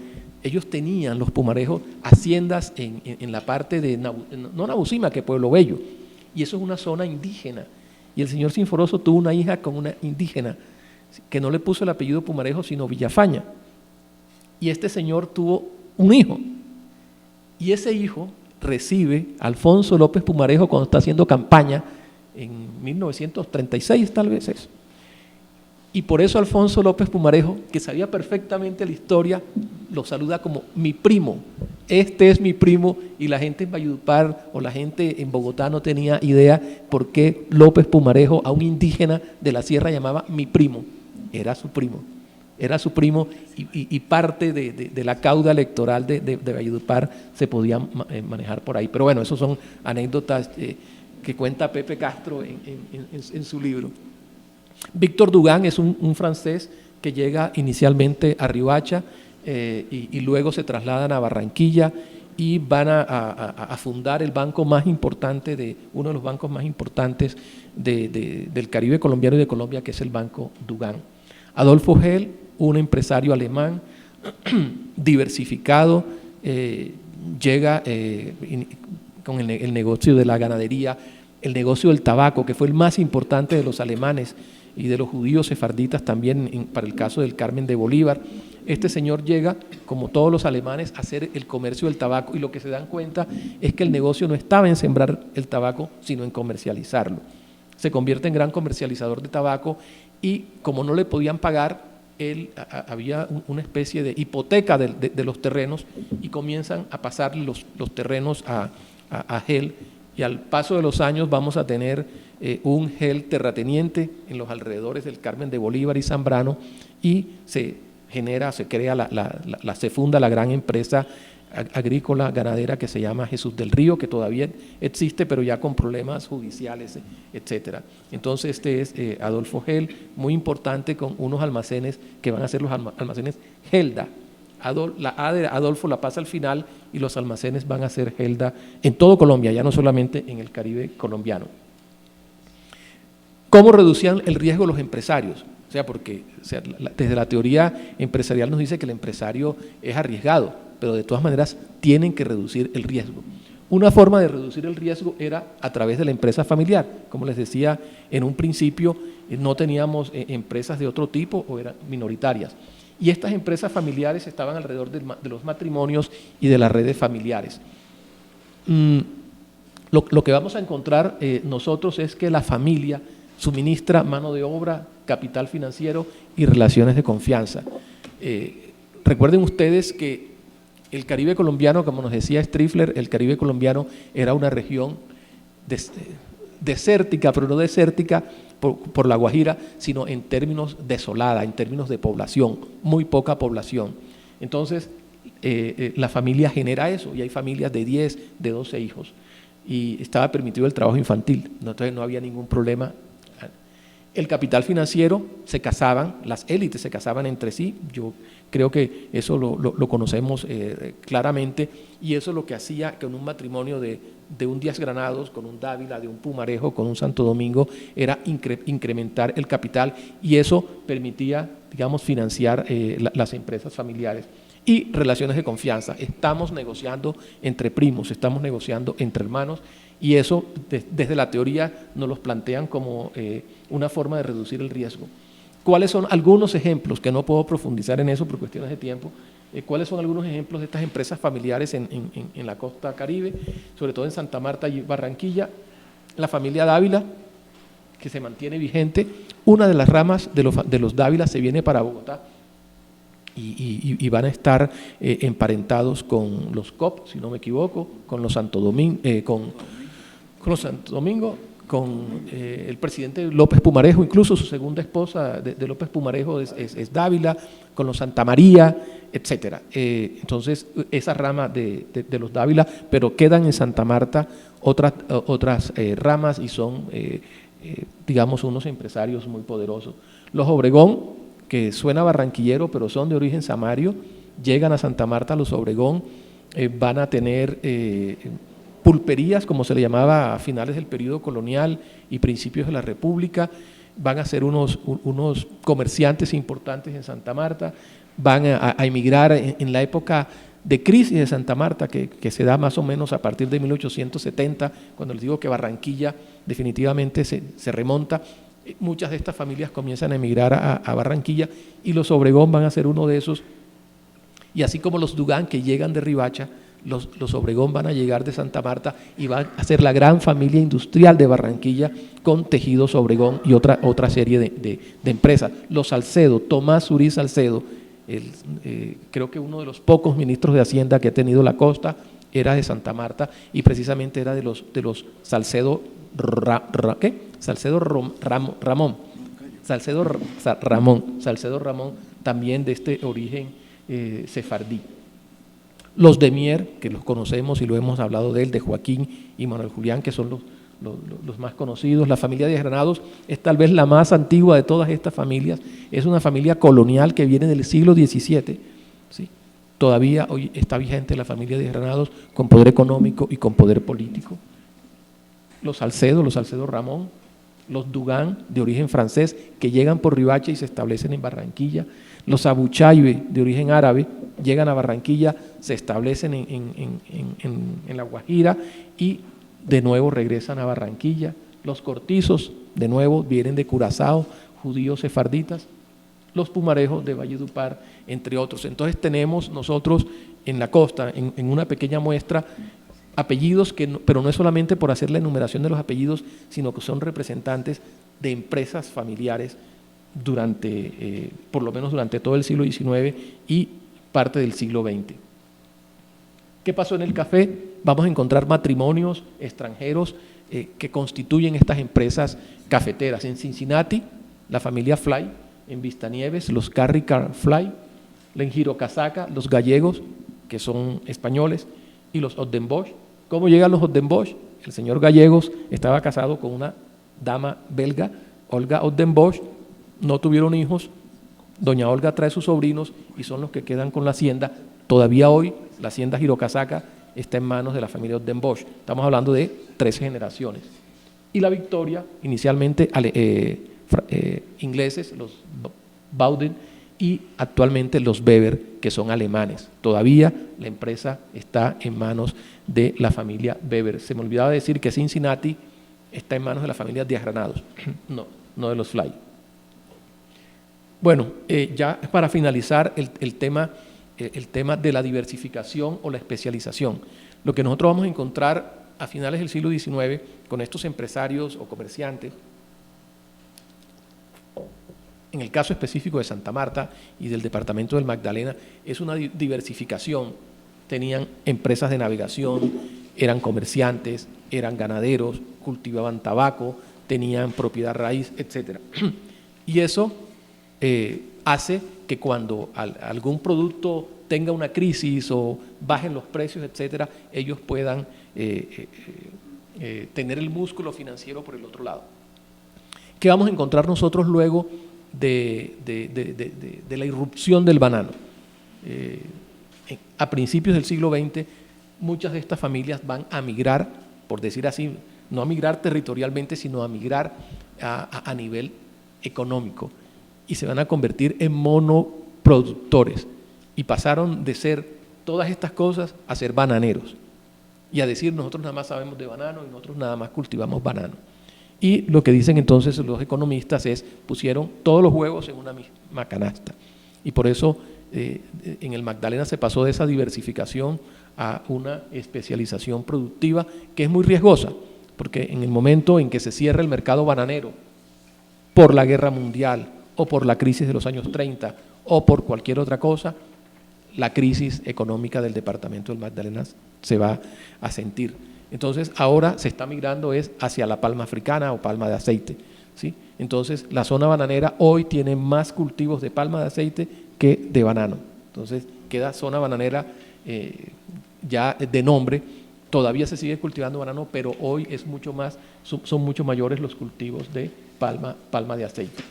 Ellos tenían, los Pumarejos, haciendas en la parte de, no Nabucima, que Pueblo Bello, y eso es una zona indígena. Y el señor Sinforoso tuvo una hija con una indígena, que no le puso el apellido Pumarejo, sino Villafaña. Y este señor tuvo un hijo, y ese hijo recibe a Alfonso López Pumarejo cuando está haciendo campaña, en 1936 tal vez es. Y por eso Alfonso López Pumarejo, que sabía perfectamente la historia, lo saluda como mi primo. Este es mi primo, y la gente en Valledupar o la gente en Bogotá no tenía idea por qué López Pumarejo a un indígena de la sierra llamaba mi primo. Era su primo y parte de la cauda electoral de Valledupar se podía manejar por ahí. Pero bueno, esos son anécdotas que cuenta Pepe Castro en su libro. Víctor Dugán es un francés que llega inicialmente a Riohacha y luego se trasladan a Barranquilla y van a fundar el banco más importante, uno de los bancos más importantes del Caribe colombiano y de Colombia, que es el Banco Dugán. Adolfo Hell, un empresario alemán diversificado, llega con el negocio de la ganadería, el negocio del tabaco, que fue el más importante de los alemanes y de los judíos sefarditas también para el caso del Carmen de Bolívar. Este señor llega, como todos los alemanes, a hacer el comercio del tabaco, y lo que se dan cuenta es que el negocio no estaba en sembrar el tabaco, sino en comercializarlo. Se convierte en gran comercializador de tabaco, y como no le podían pagar, había una especie de hipoteca de los terrenos, y comienzan a pasar los terrenos a Hell, y al paso de los años vamos a tener un Hell terrateniente en los alrededores del Carmen de Bolívar y Zambrano, y se funda la gran empresa agrícola ganadera que se llama Jesús del Río, que todavía existe, pero ya con problemas judiciales, etcétera. Entonces este es Adolfo Hell, muy importante, con unos almacenes que van a ser los almacenes Helda. La A de Adolfo la pasa al final, y los almacenes van a ser Helda en todo Colombia, ya no solamente en el Caribe colombiano. ¿Cómo reducían el riesgo los empresarios? O sea, porque desde la teoría empresarial nos dice que el empresario es arriesgado, pero de todas maneras tienen que reducir el riesgo. Una forma de reducir el riesgo era a través de la empresa familiar. Como les decía, en un principio no teníamos empresas de otro tipo o eran minoritarias. Y estas empresas familiares estaban alrededor de los matrimonios y de las redes familiares. Lo que vamos a encontrar nosotros es que la familia suministra mano de obra, capital financiero y relaciones de confianza. Recuerden ustedes que el Caribe colombiano, como nos decía Strifler, el Caribe colombiano era una región desértica, pero no desértica por la Guajira, sino en términos desolada, en términos de población, muy poca población. Entonces, la familia genera eso, y hay familias de 10, de 12 hijos, y estaba permitido el trabajo infantil, entonces no había ningún problema El capital financiero se casaban, las élites se casaban entre sí, yo creo que eso lo conocemos claramente, y eso es lo que hacía que en un matrimonio de un Díaz Granados, con un Dávila, de un Pumarejo, con un Santo Domingo, era incrementar el capital, y eso permitía, digamos, financiar las empresas familiares. Y relaciones de confianza, estamos negociando entre primos, estamos negociando entre hermanos, y eso desde la teoría nos los plantean como una forma de reducir el riesgo. ¿Cuáles son algunos ejemplos, que no puedo profundizar en eso por cuestiones de tiempo, cuáles son algunos ejemplos de estas empresas familiares en la costa Caribe, sobre todo en Santa Marta y Barranquilla? La familia Dávila, que se mantiene vigente. Una de las ramas de los Dávila se viene para Bogotá y van a estar emparentados con los COP, si no me equivoco, con los Santo Domingo, con los Santo Domingo, con el presidente López Pumarejo, incluso su segunda esposa de López Pumarejo es Dávila, con los Santa María, etcétera. Entonces, esa rama de los Dávila, pero quedan en Santa Marta otras ramas, y son, digamos, unos empresarios muy poderosos. Los Obregón, que suena barranquillero, pero son de origen samario, llegan a Santa Marta. Los Obregón van a tener pulperías, como se le llamaba a finales del periodo colonial y principios de la República. Van a ser unos comerciantes importantes en Santa Marta, van a emigrar en la época de crisis de Santa Marta, que se da más o menos a partir de 1870, cuando les digo que Barranquilla definitivamente se remonta. Muchas de estas familias comienzan a emigrar a Barranquilla, y los Obregón van a ser uno de esos, y así como los Dugán, que llegan de Riohacha, los Obregón van a llegar de Santa Marta y van a ser la gran familia industrial de Barranquilla, con Tejidos Obregón y otra serie de empresas. Los Salcedo, Tomás Surí Salcedo, creo que uno de los pocos ministros de Hacienda que ha tenido la costa, era de Santa Marta, y precisamente era de los Salcedo Ramón, también de este origen sefardí. Los de Mier, que los conocemos y lo hemos hablado de él, de Joaquín y Manuel Julián, que son los más conocidos. La familia de Granados es tal vez la más antigua de todas estas familias, es una familia colonial que viene del siglo XVII, ¿sí? Todavía hoy está vigente la familia de Granados, con poder económico y con poder político. Los Salcedo Ramón, los Dugán, de origen francés, que llegan por Riohacha y se establecen en Barranquilla. Los Abuchaibe, de origen árabe, llegan a Barranquilla, se establecen en La Guajira y de nuevo regresan a Barranquilla. Los Cortizos, de nuevo, vienen de Curazao, judíos sefarditas. Los Pumarejos de Valledupar, entre otros. Entonces tenemos nosotros en la costa, en una pequeña muestra, apellidos, pero no es solamente por hacer la enumeración de los apellidos, sino que son representantes de empresas familiares por lo menos durante todo el siglo XIX y parte del siglo XX. ¿Qué pasó en el café? Vamos a encontrar matrimonios extranjeros que constituyen estas empresas cafeteras. En Cincinnati, la familia Fly; en Vistanieves, los Carricar Fly; en Girocasaca, los gallegos, que son españoles, y los Oddenbosch. ¿Cómo llegan los Oddenbosch? El señor Gallegos estaba casado con una dama belga, Olga Oddenbosch, no tuvieron hijos, doña Olga trae sus sobrinos y son los que quedan con la hacienda. Todavía hoy la hacienda Girocasaca está en manos de la familia Oddenbosch. Estamos hablando de 13 generaciones. Y la Victoria, inicialmente ingleses, los Bowden, y actualmente los Weber, que son alemanes. Todavía la empresa está en manos de la familia Weber. Se me olvidaba decir que Cincinnati está en manos de la familia Díaz Granados, no de los Fly. Bueno, ya para finalizar el tema de la diversificación o la especialización. Lo que nosotros vamos a encontrar a finales del siglo XIX con estos empresarios o comerciantes, en el caso específico de Santa Marta y del departamento del Magdalena, es una diversificación. Tenían empresas de navegación, eran comerciantes, eran ganaderos, cultivaban tabaco, tenían propiedad raíz, etc. Y eso hace que cuando algún producto tenga una crisis o bajen los precios, etc., ellos puedan tener el músculo financiero por el otro lado. ¿Qué vamos a encontrar nosotros luego de la irrupción del banano? A principios del siglo XX, muchas de estas familias van a migrar, por decir así, no a migrar territorialmente, sino a migrar a nivel económico, y se van a convertir en monoproductores, y pasaron de ser todas estas cosas a ser bananeros, y a decir nosotros nada más sabemos de banano y nosotros nada más cultivamos banano. Y lo que dicen entonces los economistas es, pusieron todos los huevos en una misma canasta, y por eso en el Magdalena se pasó de esa diversificación a una especialización productiva que es muy riesgosa, porque en el momento en que se cierra el mercado bananero por la guerra mundial o por la crisis de los años 30 o por cualquier otra cosa, la crisis económica del departamento del Magdalena se va a sentir. Entonces ahora se está migrando hacia la palma africana o palma de aceite, ¿sí? Entonces la zona bananera hoy tiene más cultivos de palma de aceite que de banano. Entonces queda zona bananera ya de nombre. Todavía se sigue cultivando banano, pero hoy es mucho más, son mucho mayores los cultivos de palma de aceite.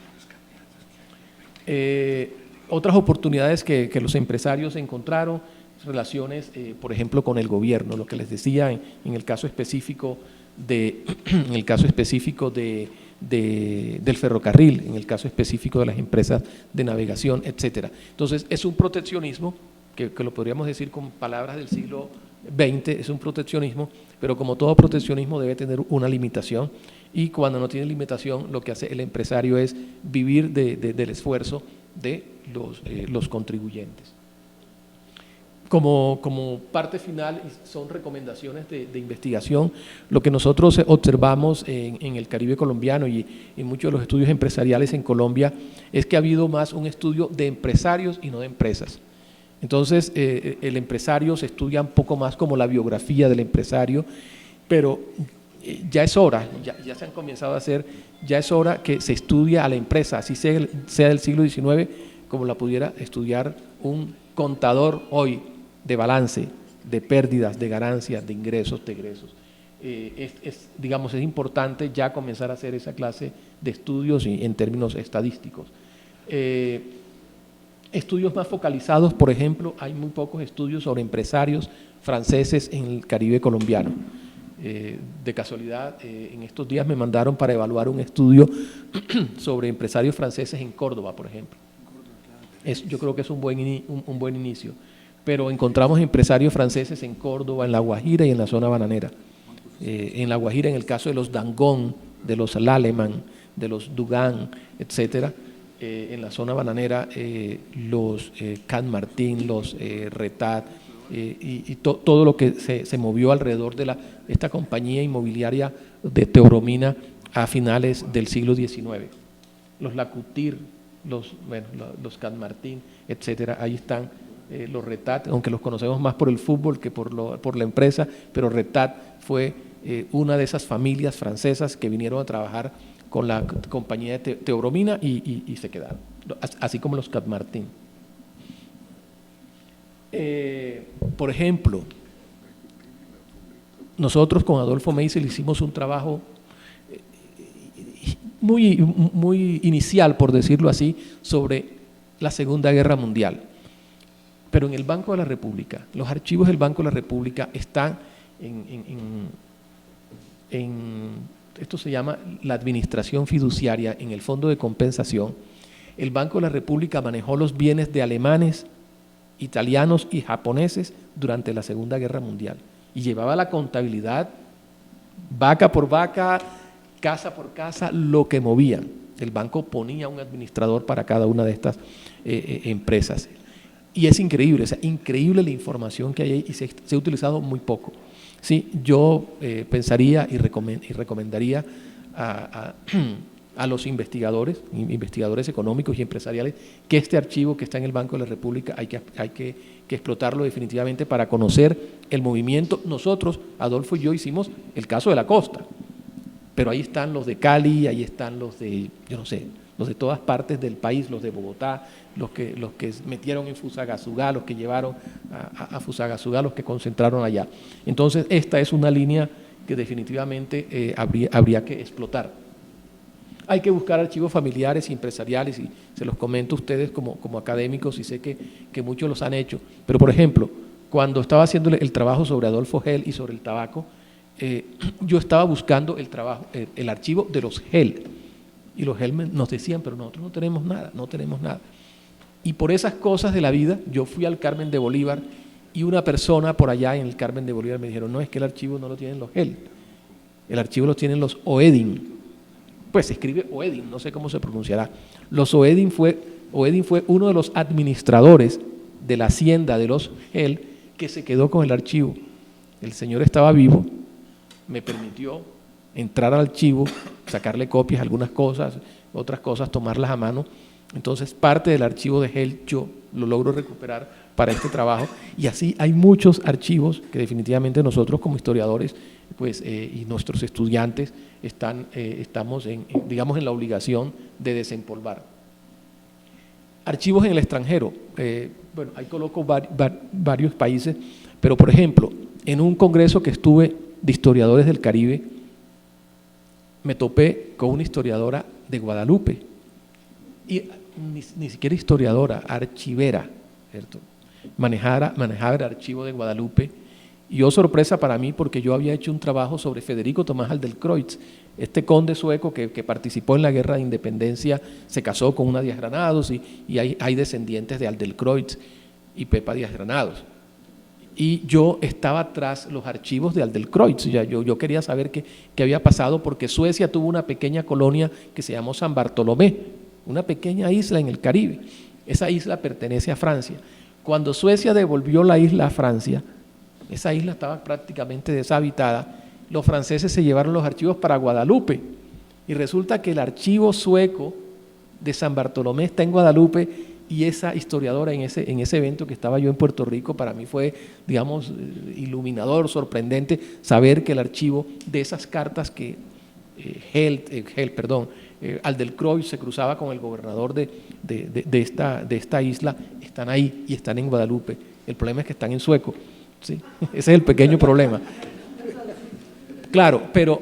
Otras oportunidades que los empresarios encontraron, relaciones, por ejemplo, con el gobierno, lo que les decía en el caso específico del ferrocarril, en el caso específico de las empresas de navegación, etcétera. Entonces, es un proteccionismo que lo podríamos decir con palabras del siglo XX, es un proteccionismo, pero como todo proteccionismo debe tener una limitación, y cuando no tiene limitación, lo que hace el empresario es vivir del esfuerzo de los contribuyentes. Como parte final, son recomendaciones de investigación. Lo que nosotros observamos en el Caribe colombiano y en muchos de los estudios empresariales en Colombia es que ha habido más un estudio de empresarios y no de empresas. Entonces, el empresario se estudia un poco más como la biografía del empresario, pero ya es hora, ya se han comenzado a hacer, ya es hora que se estudie a la empresa, así sea del siglo XIX, como la pudiera estudiar un contador hoy, de balance, de pérdidas, de ganancias, de ingresos, de egresos. Digamos, es importante ya comenzar a hacer esa clase de estudios en términos estadísticos. Estudios más focalizados, por ejemplo, hay muy pocos estudios sobre empresarios franceses en el Caribe colombiano. De casualidad, en estos días me mandaron para evaluar un estudio sobre empresarios franceses en Córdoba, por ejemplo. Yo creo que es un buen inicio. Pero encontramos empresarios franceses en Córdoba, en La Guajira y en la zona bananera. En La Guajira, en el caso de los Dangond, de los Laleman, de los Dugan, etcétera. En la zona bananera, los Can Martín, los Retat, y todo lo que se movió alrededor de esta compañía inmobiliaria de Teoromina a finales del siglo XIX. Los Lacutir, los Can Martín, etcétera, ahí están. Los Retat, aunque los conocemos más por el fútbol que por la empresa, pero Retat fue una de esas familias francesas que vinieron a trabajar con la compañía de Teoromina y se quedaron, así como los Can Martín. Por ejemplo, nosotros con Adolfo Meisel hicimos un trabajo muy inicial, por decirlo así, sobre la Segunda Guerra Mundial. Pero en el Banco de la República, los archivos del Banco de la República están esto se llama la administración fiduciaria en el Fondo de Compensación. El Banco de la República manejó los bienes de alemanes, italianos y japoneses durante la Segunda Guerra Mundial y llevaba la contabilidad vaca por vaca, casa por casa, lo que movían. El banco ponía un administrador para cada una de estas empresas. Y es increíble, increíble la información que hay ahí y se ha utilizado muy poco. Sí, yo pensaría y recomendaría a los investigadores económicos y empresariales que este archivo que está en el Banco de la República hay que explotarlo definitivamente para conocer el movimiento. Nosotros, Adolfo y yo, hicimos el caso de la costa, pero ahí están los de Cali, ahí están los de, yo no sé, los de todas partes del país, los de Bogotá, los que metieron en Fusagasugá, los que llevaron a Fusagasugá, los que concentraron allá. Entonces, esta es una línea que definitivamente habría que explotar. Hay que buscar archivos familiares y empresariales, y se los comento a ustedes como académicos, y sé que muchos los han hecho. Pero, por ejemplo, cuando estaba haciendo el trabajo sobre Adolfo Hell y sobre el tabaco, yo estaba buscando el archivo de los Hell, y los Hell nos decían, pero nosotros no tenemos nada, no tenemos nada. Y por esas cosas de la vida, yo fui al Carmen de Bolívar, y una persona por allá en el Carmen de Bolívar me dijeron, no, es que el archivo no lo tienen los Hell, el archivo lo tienen los Oedin. Pues se escribe Oedin, no sé cómo se pronunciará. Oedin fue uno de los administradores de la hacienda de los Hell que se quedó con el archivo. El señor estaba vivo, me permitió entrar al archivo, sacarle copias, algunas cosas, otras cosas, tomarlas a mano. Entonces, parte del archivo de Hell yo lo logro recuperar para este trabajo, y así hay muchos archivos que definitivamente nosotros como historiadores pues, y nuestros estudiantes estamos digamos en la obligación de desempolvar. Archivos en el extranjero, bueno, ahí coloco varios países, pero por ejemplo, en un congreso que estuve de historiadores del Caribe, me topé con una historiadora de Guadalupe, y ni siquiera historiadora, archivera, ¿cierto? Manejaba el archivo de Guadalupe, y oh sorpresa para mí, porque yo había hecho un trabajo sobre Federico Tomás Aldelcreutz, este conde sueco que participó en la Guerra de Independencia, se casó con una Díaz Granados, y hay descendientes de Aldelcreutz y Pepa Díaz Granados. Y yo estaba tras los archivos de Aldelcreutz, yo quería saber qué había pasado, porque Suecia tuvo una pequeña colonia que se llamó San Bartolomé, una pequeña isla en el Caribe. Esa isla pertenece a Francia. Cuando Suecia devolvió la isla a Francia, esa isla estaba prácticamente deshabitada, los franceses se llevaron los archivos para Guadalupe, y resulta que el archivo sueco de San Bartolomé está en Guadalupe, y esa historiadora en ese evento que estaba yo en Puerto Rico, para mí fue, digamos, iluminador, sorprendente saber que el archivo de esas cartas que Aldelcreutz se cruzaba con el gobernador de esta isla, están ahí y están en Guadalupe. El problema es que están en sueco, ¿sí? Ese es el pequeño problema. Claro, pero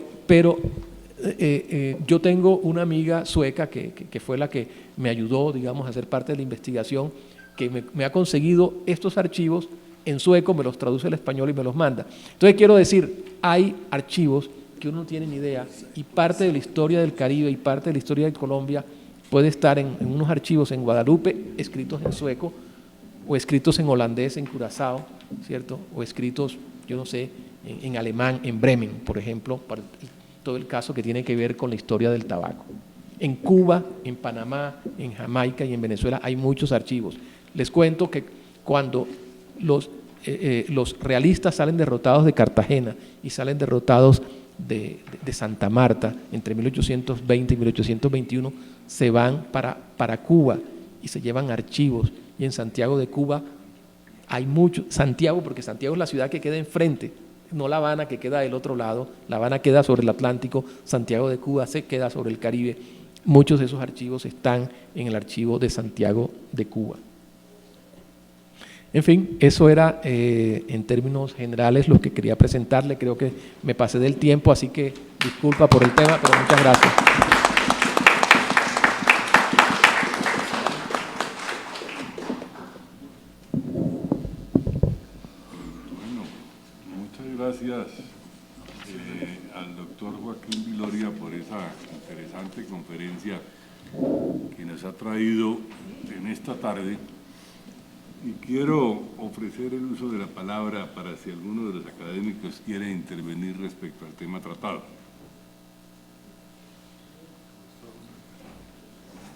yo tengo una amiga sueca que fue la que me ayudó, digamos, a ser parte de la investigación, que me ha conseguido estos archivos en sueco, me los traduce al español y me los manda. Entonces quiero decir, hay archivos que uno no tiene ni idea, y parte de la historia del Caribe y parte de la historia de Colombia puede estar en unos archivos en Guadalupe, escritos en sueco, o escritos en holandés, en Curazao, ¿cierto? O escritos, yo no sé, en alemán, en Bremen, por ejemplo, para todo el caso que tiene que ver con la historia del tabaco. En Cuba, en Panamá, en Jamaica y en Venezuela hay muchos archivos. Les cuento que cuando los realistas salen derrotados de Cartagena y salen derrotados de Santa Marta entre 1820 y 1821, se van para Cuba y se llevan archivos, y en Santiago de Cuba hay mucho, Santiago, porque Santiago es la ciudad que queda enfrente, no La Habana, que queda del otro lado. La Habana queda sobre el Atlántico, Santiago de Cuba se queda sobre el Caribe. Muchos de esos archivos están en el archivo de Santiago de Cuba. En fin, eso era en términos generales lo que quería presentarle. Creo que me pasé del tiempo, así que disculpa por el tema, pero muchas gracias. Gracias al doctor Joaquín Viloria por esa interesante conferencia que nos ha traído en esta tarde, y quiero ofrecer el uso de la palabra para si alguno de los académicos quiere intervenir respecto al tema tratado.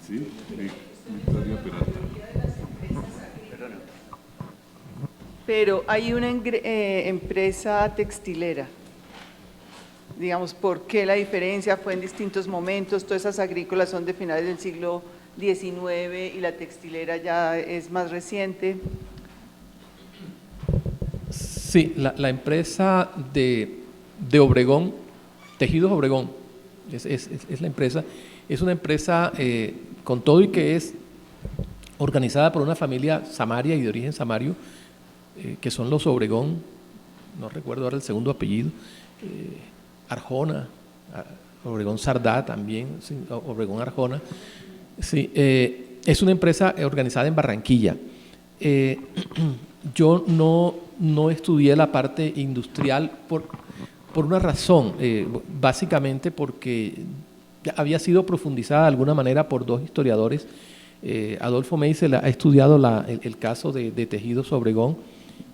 ¿Sí? Victoria Peralta. Pero hay una empresa textilera, digamos, ¿por qué la diferencia? Fue en distintos momentos, todas esas agrícolas son de finales del siglo XIX y la textilera ya es más reciente. Sí, la empresa de Obregón, Tejidos Obregón, es la empresa, es una empresa con todo y que es organizada por una familia samaria y de origen samario, que son los Obregón, no recuerdo ahora el segundo apellido, Arjona, Obregón Sardá también, sí, Obregón Arjona. Sí, es una empresa organizada en Barranquilla. Yo no estudié la parte industrial por una razón, básicamente porque había sido profundizada de alguna manera por dos historiadores. Adolfo Meisel ha estudiado el caso de Tejidos Obregón,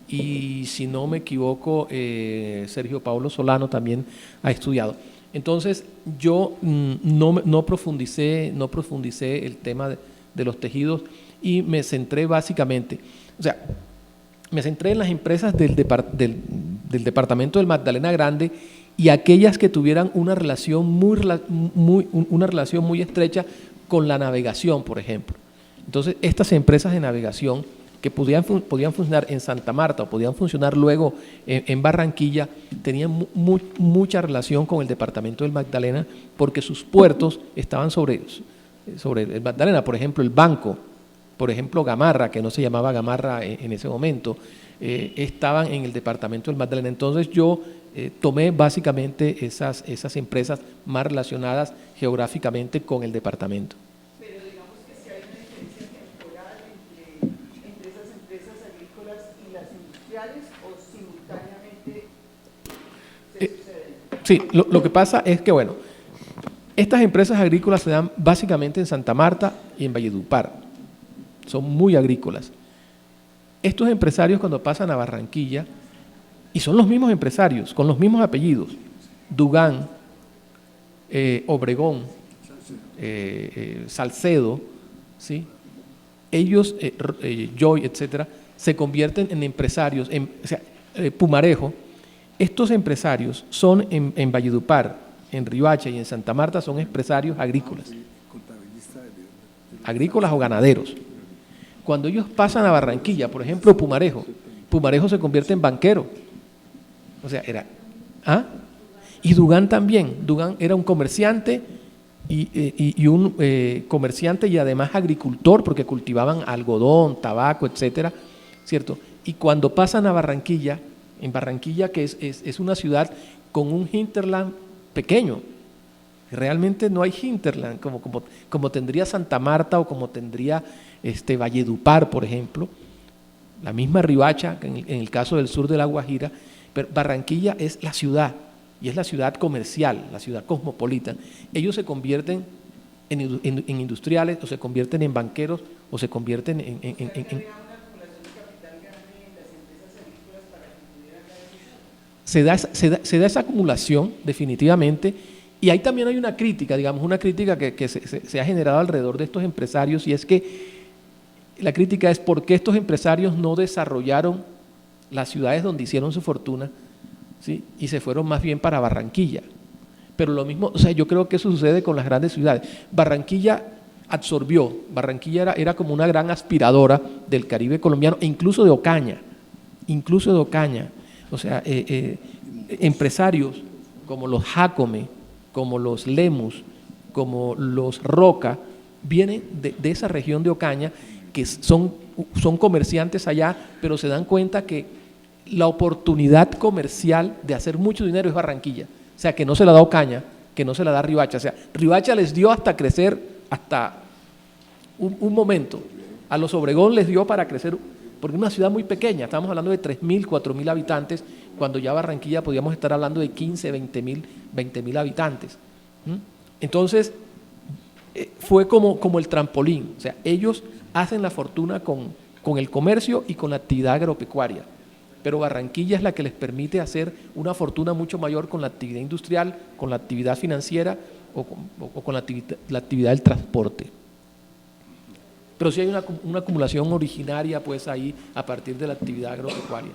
y si no me equivoco, Sergio Paulo Solano también ha estudiado. Entonces yo no profundicé el tema de los tejidos, y me centré básicamente, o sea, me centré en las empresas del departamento del Magdalena Grande, y aquellas que tuvieran una relación muy estrecha con la navegación, por ejemplo. Entonces, estas empresas de navegación que podían funcionar en Santa Marta o podían funcionar luego en Barranquilla, tenían mucha relación con el departamento del Magdalena, porque sus puertos estaban sobre el Magdalena. Por ejemplo, el banco, por ejemplo, Gamarra, que no se llamaba Gamarra en ese momento, estaban en el departamento del Magdalena. Entonces yo tomé básicamente esas empresas más relacionadas geográficamente con el departamento. Pero digamos que si hay una diferencia temporal entre esas empresas agrícolas y las industriales, o simultáneamente se suceden. Sí, lo que pasa es que, bueno, estas empresas agrícolas se dan básicamente en Santa Marta y en Valledupar. Son muy agrícolas. Estos empresarios, cuando pasan a Barranquilla, y son los mismos empresarios, con los mismos apellidos, Dugán, Obregón, Salcedo, ¿sí? Ellos, Joy, etcétera, se convierten en empresarios, Pumarejo. Estos empresarios son en Valledupar, en Riohacha y en Santa Marta, son empresarios agrícolas o ganaderos. Cuando ellos pasan a Barranquilla, por ejemplo, Pumarejo se convierte en banquero. O sea, y Dugán también. Dugán era un comerciante y un comerciante y además agricultor, porque cultivaban algodón, tabaco, etcétera, ¿cierto? Y cuando pasan a Barranquilla, en Barranquilla, que es una ciudad con un hinterland pequeño, realmente no hay hinterland como tendría Santa Marta o como tendría Valledupar, por ejemplo, la misma Riohacha, en el caso del sur de La Guajira. Pero Barranquilla es la ciudad, y es la ciudad comercial, la ciudad cosmopolita. Ellos se convierten en industriales, o se convierten en banqueros, o se convierten en se da esa acumulación definitivamente. Y ahí también hay una crítica, digamos, que se ha generado alrededor de estos empresarios, y es que la crítica es por qué estos empresarios no desarrollaron las ciudades donde hicieron su fortuna, ¿sí? Y se fueron más bien para Barranquilla. Pero lo mismo, o sea, yo creo que eso sucede con las grandes ciudades. Barranquilla era como una gran aspiradora del Caribe colombiano, e incluso de Ocaña. O sea, empresarios como los Jacome, como los Lemus, como los Roca, vienen de esa región de Ocaña, que son comerciantes allá, pero se dan cuenta que la oportunidad comercial de hacer mucho dinero es Barranquilla. O sea, que no se la da Ocaña, que no se la da Riohacha. O sea, Riohacha les dio hasta crecer, hasta un momento. A los Obregón les dio para crecer, porque es una ciudad muy pequeña, estamos hablando de 3.000, 4.000 habitantes, cuando ya Barranquilla podíamos estar hablando de 15, 20.000 habitantes. Entonces, fue como el trampolín. O sea, ellos hacen la fortuna con el comercio y con la actividad agropecuaria, pero Barranquilla es la que les permite hacer una fortuna mucho mayor con la actividad industrial, con la actividad financiera o con la actividad del transporte. Pero sí hay una acumulación originaria, pues, ahí a partir de la actividad agropecuaria.